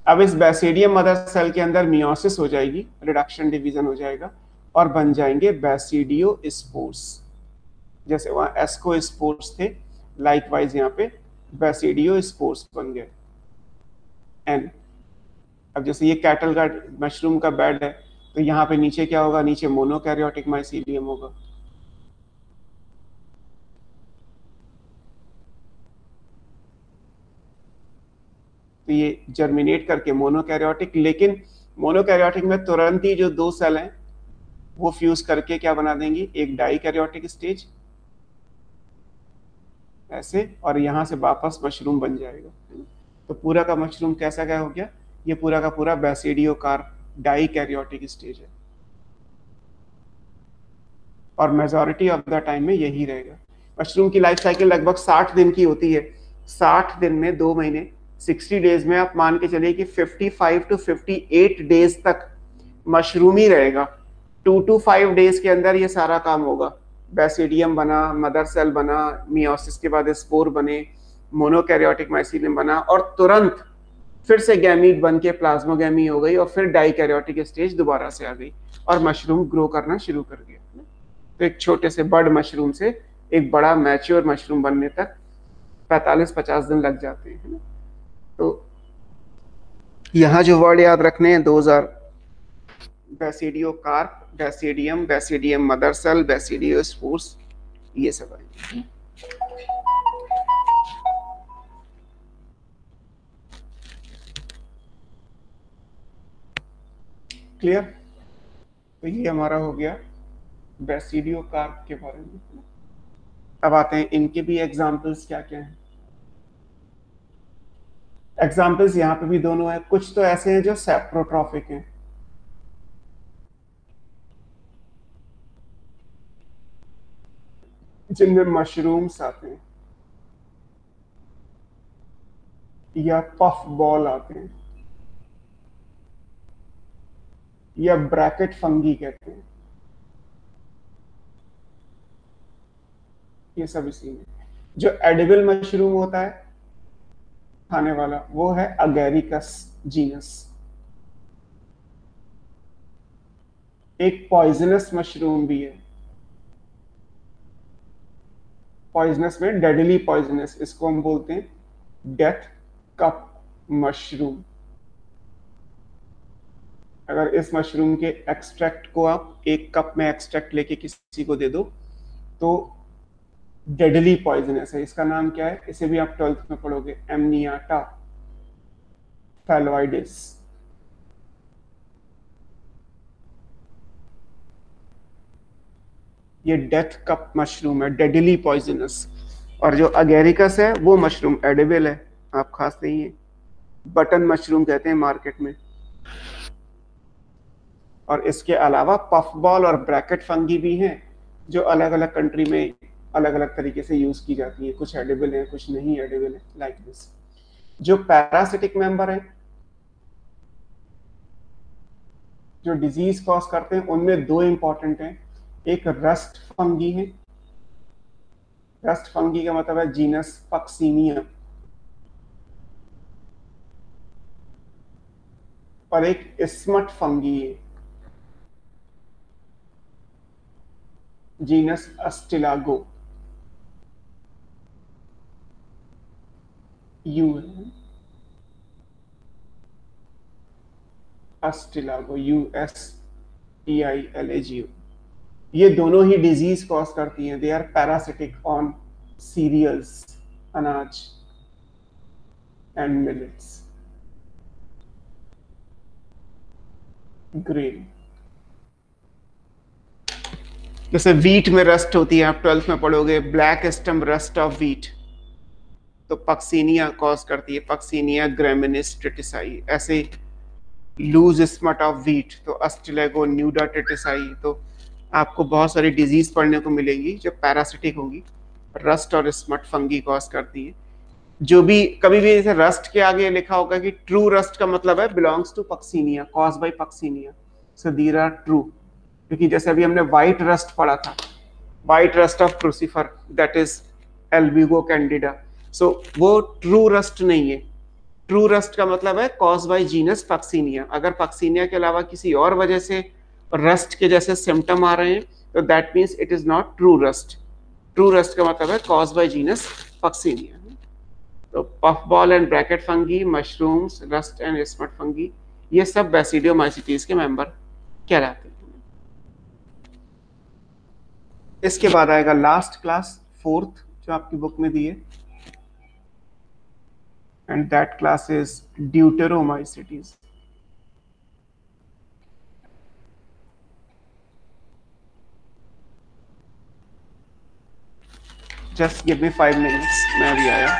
अब इस बैसिडियम मदर सेल के अंदर मियोसिस हो जाएगी, रिडक्शन डिवीजन हो जाएगा और बन जाएंगे बैसिडियोस्पोर्स। जैसे वहां एस्कोस्पोर्स थे, लाइकवाइज यहाँ पे बैसिडियोस्पोर्स बन गए, N। अब जैसे ये कैटल का मशरूम का बेड है तो यहाँ पे नीचे क्या होगा? नीचे मोनोकैरियोटिक माइसीलियम होगा। तो ये जर्मिनेट करके मोनोकैरियोटिक, लेकिन मोनोकैरियोटिक में तुरंत ही जो दो सेल हैं वो फ्यूज करके क्या बना देंगी? एक डाइकैरियोटिक स्टेज ऐसे, और यहां से वापस मशरूम बन जाएगा। तो पूरा का मशरूम कैसा क्या हो गया? ये पूरा का पूरा बैसिडियोकार्प डाइकैरियोटिक स्टेज है, और मेजॉरिटी ऑफ द टाइम में यही रहेगा। मशरूम की लाइफ साइकिल लगभग 60 दिन की होती है। 60 दिन में 2 महीने, 60 डेज में आप मान के चलिए कि 55 to 58 डेज तक मशरूम ही रहेगा। 2 to 5 डेज के अंदर ये सारा काम होगा। बैसिडियम बना, मदर सेल बना, मियोसिस के बाद स्पोर बने, मोनोकैरियोटिक माइसीलियम बना, और तुरंत फिर से गैमीट बन के प्लाज्मोगैमी हो गई, और फिर डाइकैरियोटिक स्टेज दोबारा से आ गई और मशरूम ग्रो करना शुरू कर दिया। तो एक छोटे से बर्ड मशरूम से एक बड़ा मैच्योर मशरूम बनने तक 45-50 दिन लग जाते हैं, है ना। तो यहाँ जो वर्ड याद रखने हैं, those are basidiocarp, basidium, basidium mother cell, basidiospores, ये सब आएंगे। क्लियर? तो ये हमारा हो गया बैसिडियोकार्प के बारे में। अब आते हैं इनके भी एग्जाम्पल्स क्या क्या हैं। एग्जाम्पल्स यहाँ पे भी दोनों है। कुछ तो ऐसे हैं जो सेप्रोट्रॉफिक हैं, जिनमें मशरूम्स आते हैं। या पफ बॉल आते हैं, या ब्रैकेट फंगी कहते हैं, ये सब इसी में। जो एडिबल मशरूम होता है खाने वाला, वो है अगेरिकस जीनस। एक पॉइजनस मशरूम भी है, पॉइजनस में डेडली पॉइजनस, इसको हम बोलते हैं डेथ कप मशरूम। अगर इस मशरूम के एक्सट्रैक्ट को आप एक कप में एक्सट्रैक्ट लेके किसी को दे दो तो डेडली पॉइजनस है। इसका नाम क्या है, इसे भी आप 12th में पढ़ोगे, एमनियाटा फैलोइडिस। ये डेथ कप मशरूम है, डेडली पॉइजनस। और जो अगेरिकस है वो मशरूम एडिबल है, आप खा सकते हैं। बटन मशरूम कहते हैं मार्केट में। और इसके अलावा पफ बॉल और ब्रैकेट फंगी भी हैं, जो अलग अलग कंट्री में अलग अलग तरीके से यूज की जाती है। कुछ एडिबल है, कुछ नहीं एडिबल है, लाइक दिस। जो पैरासिटिक मेंबर है, जो डिजीज कॉज करते हैं, उनमें दो इंपॉर्टेंट हैं। एक रस्ट फंगी है, रस्ट फंगी का मतलब है जीनस पक्सीनिया, और एक स्मट फंगी है, genus Ustilago. U Ustilago, USTILAGO। ये दोनों ही डिजीज कॉज करती हैं। They are parasitic on cereals, अनाज एंड मिलेट्स, ग्रेन। जैसे वीट में रस्ट होती है, आप 12th में पढ़ोगे, black stem rust of wheat, तो पक्सीनिया कॉज करती है, पक्सीनिया ग्रेमिनिस ट्रिटिसाई। ऐसे लूज स्मट ऑफ वीट तो अस्टिलेगो न्यूडा ट्रिटिसाई। तो आपको बहुत सारी डिजीज पढ़ने को मिलेंगी जो पैरासिटिक होंगी, रस्ट और स्मट फंगी कॉज करती है। जो भी कभी भी जैसे रस्ट के आगे लिखा होगा कि ट्रू रस्ट का मतलब है belongs to Puccinia, cause by Puccinia, so there are true. क्योंकि जैसे अभी हमने व्हाइट रस्ट पढ़ा था, white rust of crucifer, that is Albugo candida, so वो ट्रू रस्ट नहीं है। ट्रू रस्ट का मतलब है कॉज बाय जीनस पक्सीनिया। अगर पक्सीनिया के अलावा किसी और वजह से रस्ट के जैसे सिम्टम आ रहे हैं तो that means it is not true rust. True rust का मतलब है कॉज बाय जीनस पक्सीनिया। तो puff ball and bracket fungi, mushrooms, rust and smut fungi, ये सब बैसिडियोमाइसीटीज के मेंबर कहलाते हैं। इसके बाद आएगा लास्ट क्लास, फोर्थ, जो आपकी बुक में दी है, and that class is Deuteromycetes. Just give me 5 minutes, मैं अभी आया।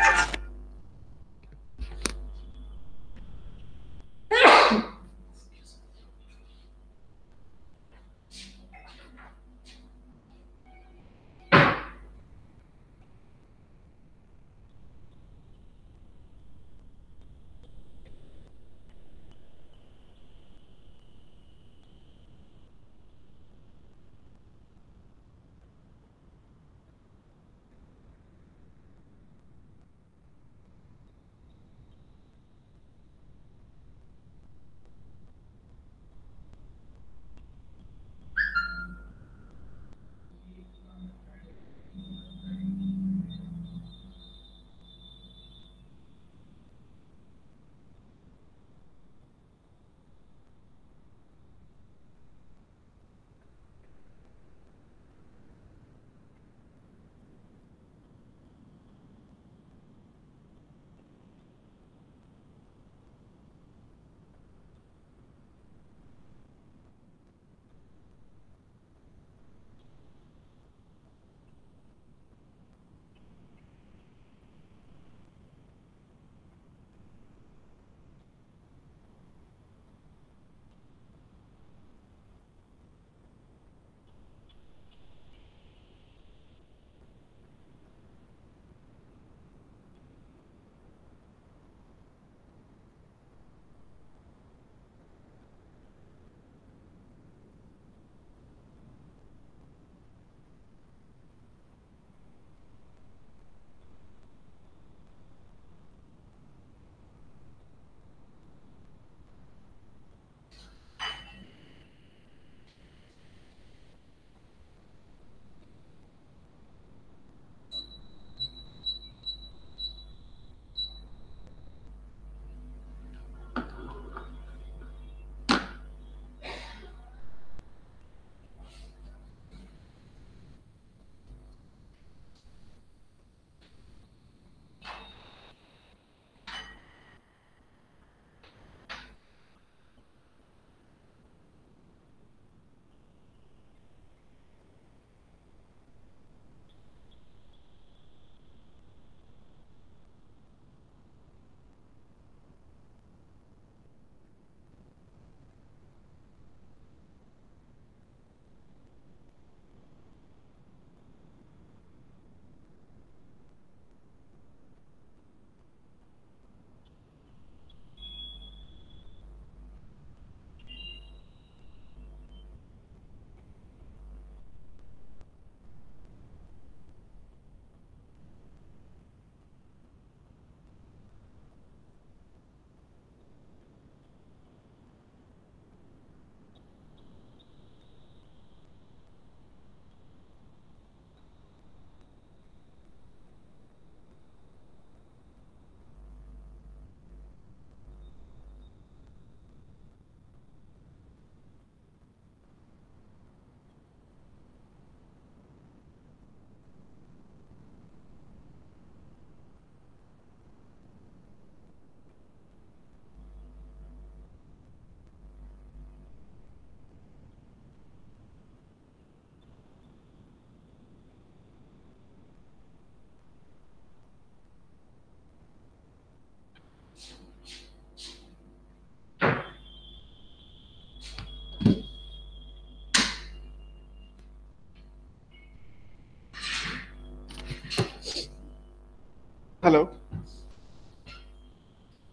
हेलो।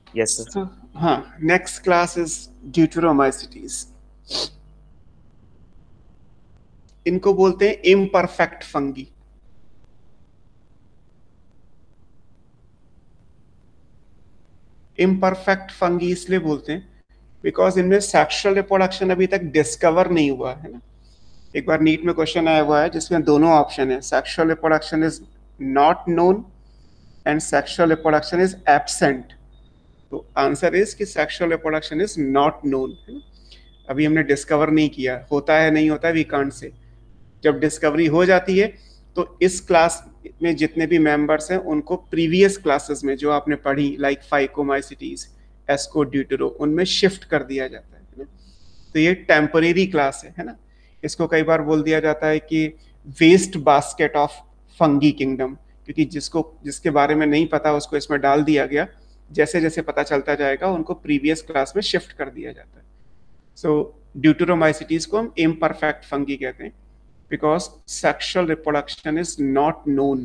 Yes sir. हाँ, नेक्स्ट क्लास इज ड्यूटेरोमाइसिटीज। इनको बोलते हैं इम्परफेक्ट फंगी। इम्परफेक्ट फंगी इसलिए बोलते हैं बिकॉज इनमें सेक्सुअल रिप्रोडक्शन अभी तक डिस्कवर नहीं हुआ है ना। एक बार नीट में क्वेश्चन आया हुआ है जिसमें दोनों ऑप्शन है, sexual reproduction is not known and sexual reproduction is absent. तो आंसर इज कि sexual reproduction is not known है ना। अभी हमने डिस्कवर नहीं किया, होता है नहीं होता है वी कांट से। जब डिस्कवरी हो जाती है तो इस क्लास में जितने भी मेंबर्स हैं उनको प्रीवियस क्लासेस में जो आपने पढ़ी लाइक फाइकोमाइसिटीज, एस्कोड्यूटेरो, उनमें शिफ्ट कर दिया जाता है ना। तो ये टेम्परेरी क्लास है ना। इसको कई बार बोल दिया जाता है कि waste basket of fungi kingdom, क्योंकि जिसके बारे में नहीं पता उसको इसमें डाल दिया गया, जैसे जैसे पता चलता जाएगा उनको प्रीवियस क्लास में शिफ्ट कर दिया जाता है। सो ड्यूटेरोमाइसिटीज को हम इम्परफेक्ट फंगी कहते हैं because sexual reproduction is not known.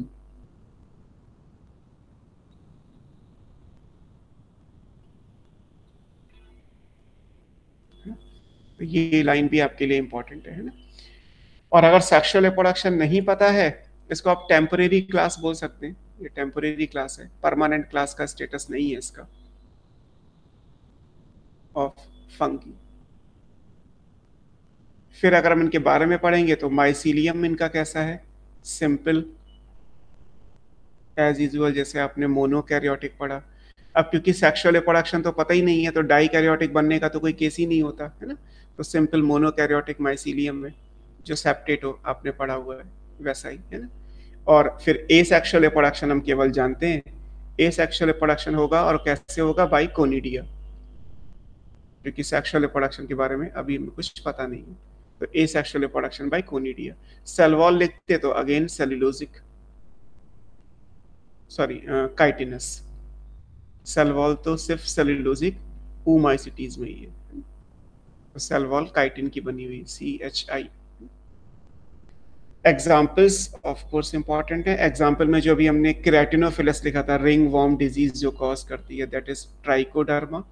तो ये लाइन भी आपके लिए इंपॉर्टेंट है ना। और अगर सेक्सुअल रिप्रोडक्शन नहीं पता है, इसको आप टेम्परेरी क्लास बोल सकते हैं। ये टेम्परेरी क्लास है, परमानेंट क्लास का स्टेटस नहीं है इसका ऑफ फंगी। फिर अगर हम इनके बारे में पढ़ेंगे तो माइसीलियम इनका कैसा है, सिंपल एज यूजुअल, जैसे आपने मोनोकैरियोटिक पढ़ा। अब क्योंकि सेक्सुअल रिप्रोडक्शन तो पता ही नहीं है तो डाइकैरियोटिक बनने का तो कोई केस ही नहीं होता है ना। तो सिंपल मोनोकैरियोटिक माइसीलियम में जो सेप्टेटो आपने पढ़ा हुआ है वैसा ही है ना। और फिर ए सेक्सुअल रिप्रोडक्शन हम केवल जानते हैं, ए सेक्सुअल रिप्रोडक्शन होगा और कैसे होगा, बाई कोनिडिया, क्योंकि सेक्सुअल रिप्रोडक्शन के बारे में अभी कुछ पता नहीं है। तो asexual reproduction by conidia. Cell wall लिखते तो again cellulosic, sorry chitinous. Cell wall तो सिर्फ सेल्यूलोजिक oomaicites में ही है, तो सेल वॉल काइटिन की बनी हुई, CHI। Examples of course important है। एग्जाम्पल में जो अभी हमने क्रेटिनोफिलस लिखा था, रिंग वॉर्म डिजीज जो कॉज करती है, दैट इज ट्राइकोडर्मा,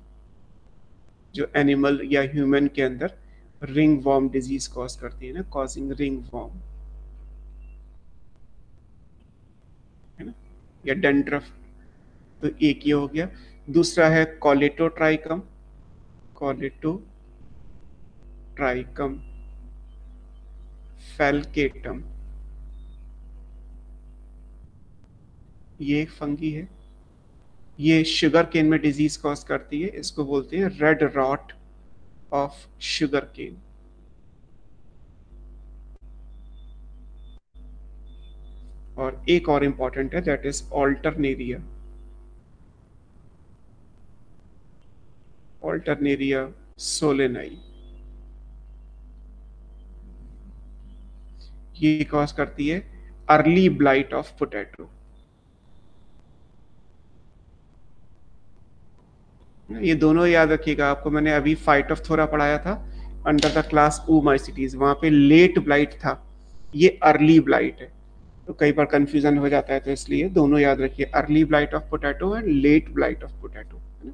जो एनिमल या ह्यूमन के अंदर रिंग वॉर्म डिजीज कॉज करती है ना, कॉजिंग रिंग वॉर्म है ना, या डेंड्रफ। तो एक ये हो गया। दूसरा है कॉलेटोट्राइकम, कॉलेटोट्राइकम फेल्केटम, ये एक फंगी है। ये शुगर केन में डिजीज कॉज करती है, इसको बोलते हैं red rot of sugarcane. और एक और इंपॉर्टेंट है, that is Alternaria, Alternaria solani. ये कॉज करती है अर्ली ब्लाइट ऑफ पोटैटो। ये दोनों याद रखिएगा, आपको मैंने अभी फाइटोप्थोरा पढ़ाया था अंडर द क्लास oomaicites, वहां पे लेट ब्लाइट था, ये अर्ली ब्लाइट है। तो कई बार कंफ्यूजन हो जाता है, तो इसलिए दोनों याद रखिए, early blight of potato and let blight of potato है ना।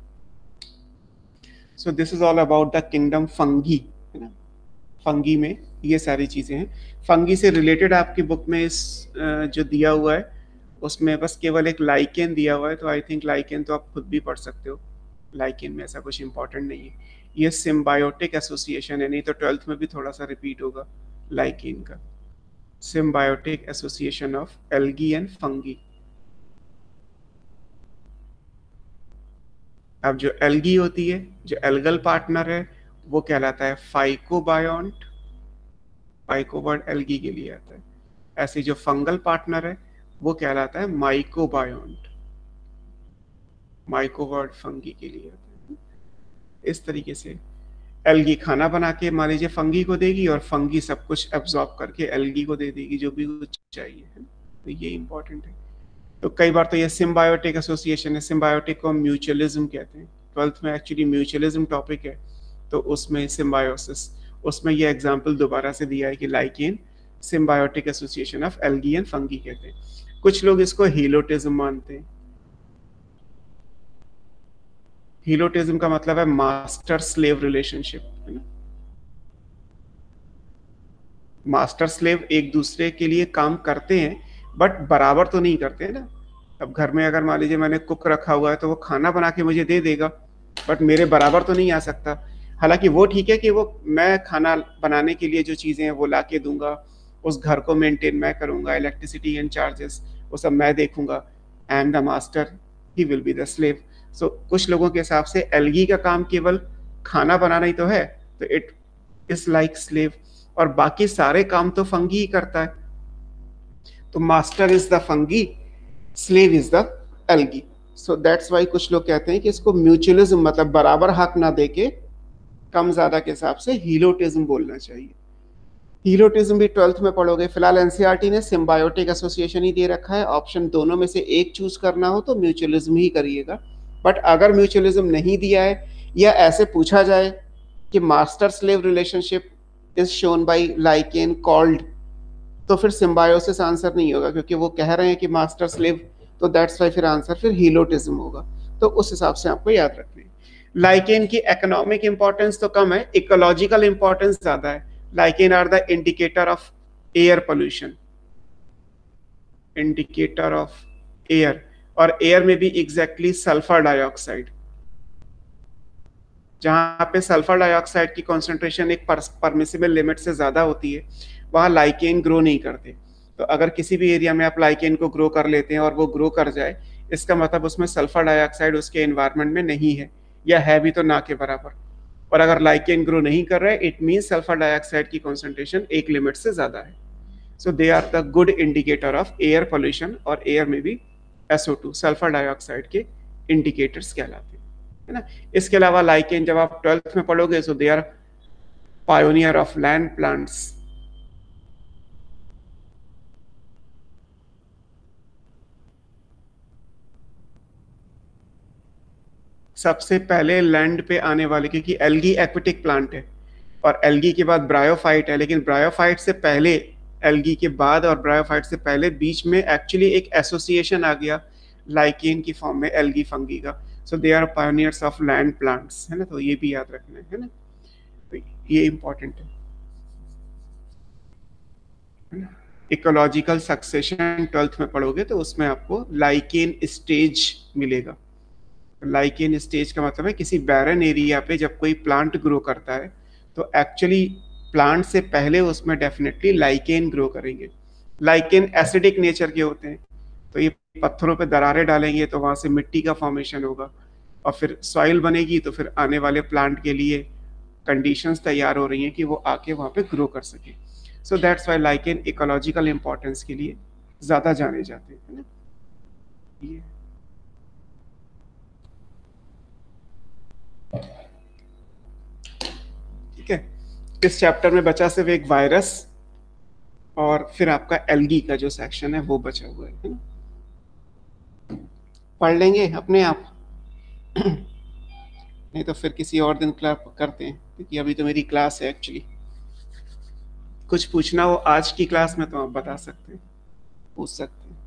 So this is all about the kingdom fungi है ना। फंगी में ये सारी चीजें हैं। फंगी से रिलेटेड आपकी बुक में इस जो दिया हुआ है उसमें बस केवल एक लाइकेन दिया हुआ है, तो आई थिंक लाइकेन तो आप खुद भी पढ़ सकते हो, लाइकेन में ऐसा कुछ इंपॉर्टेंट नहीं है। ये सिम्बायोटिक एसोसिएशन है, नहीं तो 12th में भी थोड़ा सा रिपीट होगा लाइकेन का, symbiotic association of algae and fungi. अब जो एल्गी होती है, जो एल्गल पार्टनर है, वो कहलाता है फाइकोबायोन्ट, फाइकोवर्ड एल्गी के लिए आता है। ऐसे जो फंगल पार्टनर है वो कहलाता है माइकोबायोन्ट, माइकोवर्ड फंगी के लिए आता है। इस तरीके से एल्गी खाना बना के मान लीजिए फंगी को देगी और फंगी सब कुछ एब्जॉर्ब करके एल्गी को दे देगी जो भी कुछ चाहिए है। तो ये इंपॉर्टेंट है। तो कई बार तो ये सिम्बायोटिक एसोसिएशन है, सिम्बायोटिक को म्यूचुअलिज्म कहते हैं। 12th में एक्चुअली म्यूचुअलिज्म टॉपिक है, तो उसमें सिम्बायोसिस, उसमें ये एग्जांपल दोबारा से दिया है कि lichen symbiotic association of algae and fungi कहते हैं। कुछ लोग इसको हीलोटिज्म मानते हैं, हीलोटिज्म का मतलब है मास्टर स्लेव रिलेशनशिप, है ना। मास्टर स्लेव एक दूसरे के लिए काम करते हैं बट बराबर तो नहीं करते हैं ना। अब घर में अगर मान लीजिए मैंने कुक रखा हुआ है तो वो खाना बना के मुझे दे देगा, बट मेरे बराबर तो नहीं आ सकता। हालांकि वो ठीक है कि वो मैं खाना बनाने के लिए जो चीज़ें हैं वो ला के दूंगा, उस घर को मेंटेन मैं करूंगा, इलेक्ट्रिसिटी एंड चार्जेस वो सब मैं देखूंगा। I am the master, he will be the slave. So कुछ लोगों के हिसाब से एल्गी का काम केवल खाना बनाना ही तो है, तो इट इज लाइक स्लेव, और बाकी सारे काम तो फंगी ही करता है। तो master is the fungi, slave is the algae. So that's why कुछ लोग कहते हैं कि इसको म्यूचुअलिज्म मतलब बराबर हक ना देके कम ज्यादा के हिसाब से हीलोटिज्म बोलना चाहिए। हीलोटिज्म भी 12th में पढ़ोगे। फिलहाल एनसीईआरटी ने सिम्बायोटिक एसोसिएशन ही दे रखा है, ऑप्शन दोनों में से एक चूज करना हो तो म्यूचुअलिज्म ही करिएगा। बट अगर म्यूचुअलिज्म नहीं दिया है या ऐसे पूछा जाए कि master slave relationship is shown by lichen called, तो फिर सिम्बायोसिस आंसर नहीं होगा, क्योंकि वो कह रहे हैं कि मास्टर स्लेव, तो दैट्स वाई फिर आंसर फिर हीलोटिज्म होगा। तो उस हिसाब से आपको याद रखना है। लाइकेन की इकोनॉमिक इंपॉर्टेंस तो कम है, इकोलॉजिकल इंपॉर्टेंस ज्यादा है। Lichen are the indicator of air pollution, indicator of air, और एयर में भी एग्जैक्टली सल्फर डाइऑक्साइड। जहां पे सल्फर डाइऑक्साइड की कॉन्सेंट्रेशन एक परमिसिबल लिमिट से ज्यादा होती है, वहां लाइकेन ग्रो नहीं करते। तो अगर किसी भी एरिया में आप लाइकेन को ग्रो कर लेते हैं और वो ग्रो कर जाए, इसका मतलब उसमें सल्फर डाइऑक्साइड उसके एनवायरनमेंट में नहीं है, या है भी तो ना के बराबर। और अगर लाइकेन ग्रो नहीं कर रहा है, इट मीन सल्फर डाइऑक्साइड की कॉन्सेंट्रेशन एक लिमिट से ज्यादा है। So they are the good indicator of air pollution, और एयर में भी SO2 सल्फर डाइऑक्साइड के इंडिकेटर्स कहलाते हैं, है ना। इसके अलावा लाइकेन जब आप 12th में पढ़ोगे, so they are pioneer of land plants. सबसे पहले लैंड पे आने वाले, क्योंकि एल्गी एक्वेटिक प्लांट है और एल्गी के बाद ब्रायोफाइट है, लेकिन ब्रायोफाइट से पहले, एल्गी के बाद और ब्रायोफाइट से पहले बीच में एक्चुअली एक एसोसिएशन आ गया लाइकेन की फॉर्म में एल्गी फंगी का। So they are pioneers of land plants, है ना। तो ये भी याद रखना है ना, तो ये इंपॉर्टेंट है ना। इकोलॉजिकल सक्सेशन 12th में पढ़ोगे तो उसमें आपको लाइकेन स्टेज मिलेगा। लाइकेन स्टेज का मतलब है किसी बैरन एरिया पे जब कोई प्लांट ग्रो करता है तो एक्चुअली प्लांट से पहले उसमें डेफिनेटली लाइकेन ग्रो करेंगे। लाइकेन एसिडिक नेचर के होते हैं, तो ये पत्थरों पे दरारें डालेंगे तो वहां से मिट्टी का फॉर्मेशन होगा, और फिर सॉइल बनेगी, तो फिर आने वाले प्लांट के लिए कंडीशंस तैयार हो रही हैं कि वो आके वहां पे ग्रो कर सके। So that's why lichen ecological importance के लिए ज्यादा जाने जाते हैं, है ना। ये ठीक है। इस चैप्टर में बचा सिर्फ एक वायरस और फिर आपका एल्गी का जो सेक्शन है वो बचा हुआ है ना। पढ़ लेंगे अपने आप नहीं तो फिर किसी और दिन क्लास करते हैं, क्योंकि अभी तो मेरी क्लास है एक्चुअली। कुछ पूछना हो आज की क्लास में तो आप बता सकते हैं, पूछ सकते हैं।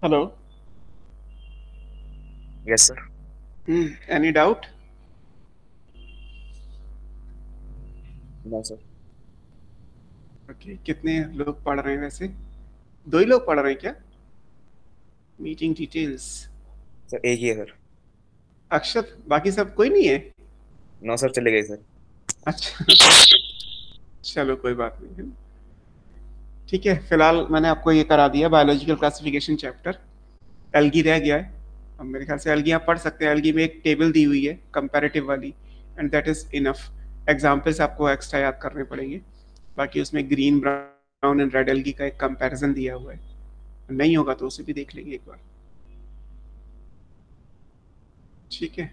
Hello. Yes sir. Any doubt? No sir. Okay, कितने लोग पढ़ रहे हैं वैसे? 2 ही लोग पढ़ रहे हैं क्या? मीटिंग डिटेल्स सर एक ही है सर। अक्षत, बाकी सब कोई नहीं है? नो सर, चले गए सर। अच्छा चलो कोई बात नहीं है। ठीक है, फिलहाल मैंने आपको ये करा दिया बायोलॉजिकल क्लासिफिकेशन चैप्टर। एल्गी रह गया है। अब मेरे ख्याल से एल्गी आप पढ़ सकते हैं। एल्गी में एक टेबल दी हुई है कंपैरेटिव वाली, and that is enough. Examples आपको एक्स्ट्रा याद करने पड़ेंगे। बाकी उसमें green, brown and red algae का एक कंपैरिजन दिया हुआ है। नहीं होगा तो उसे भी देख लेंगे एक बार। ठीक है।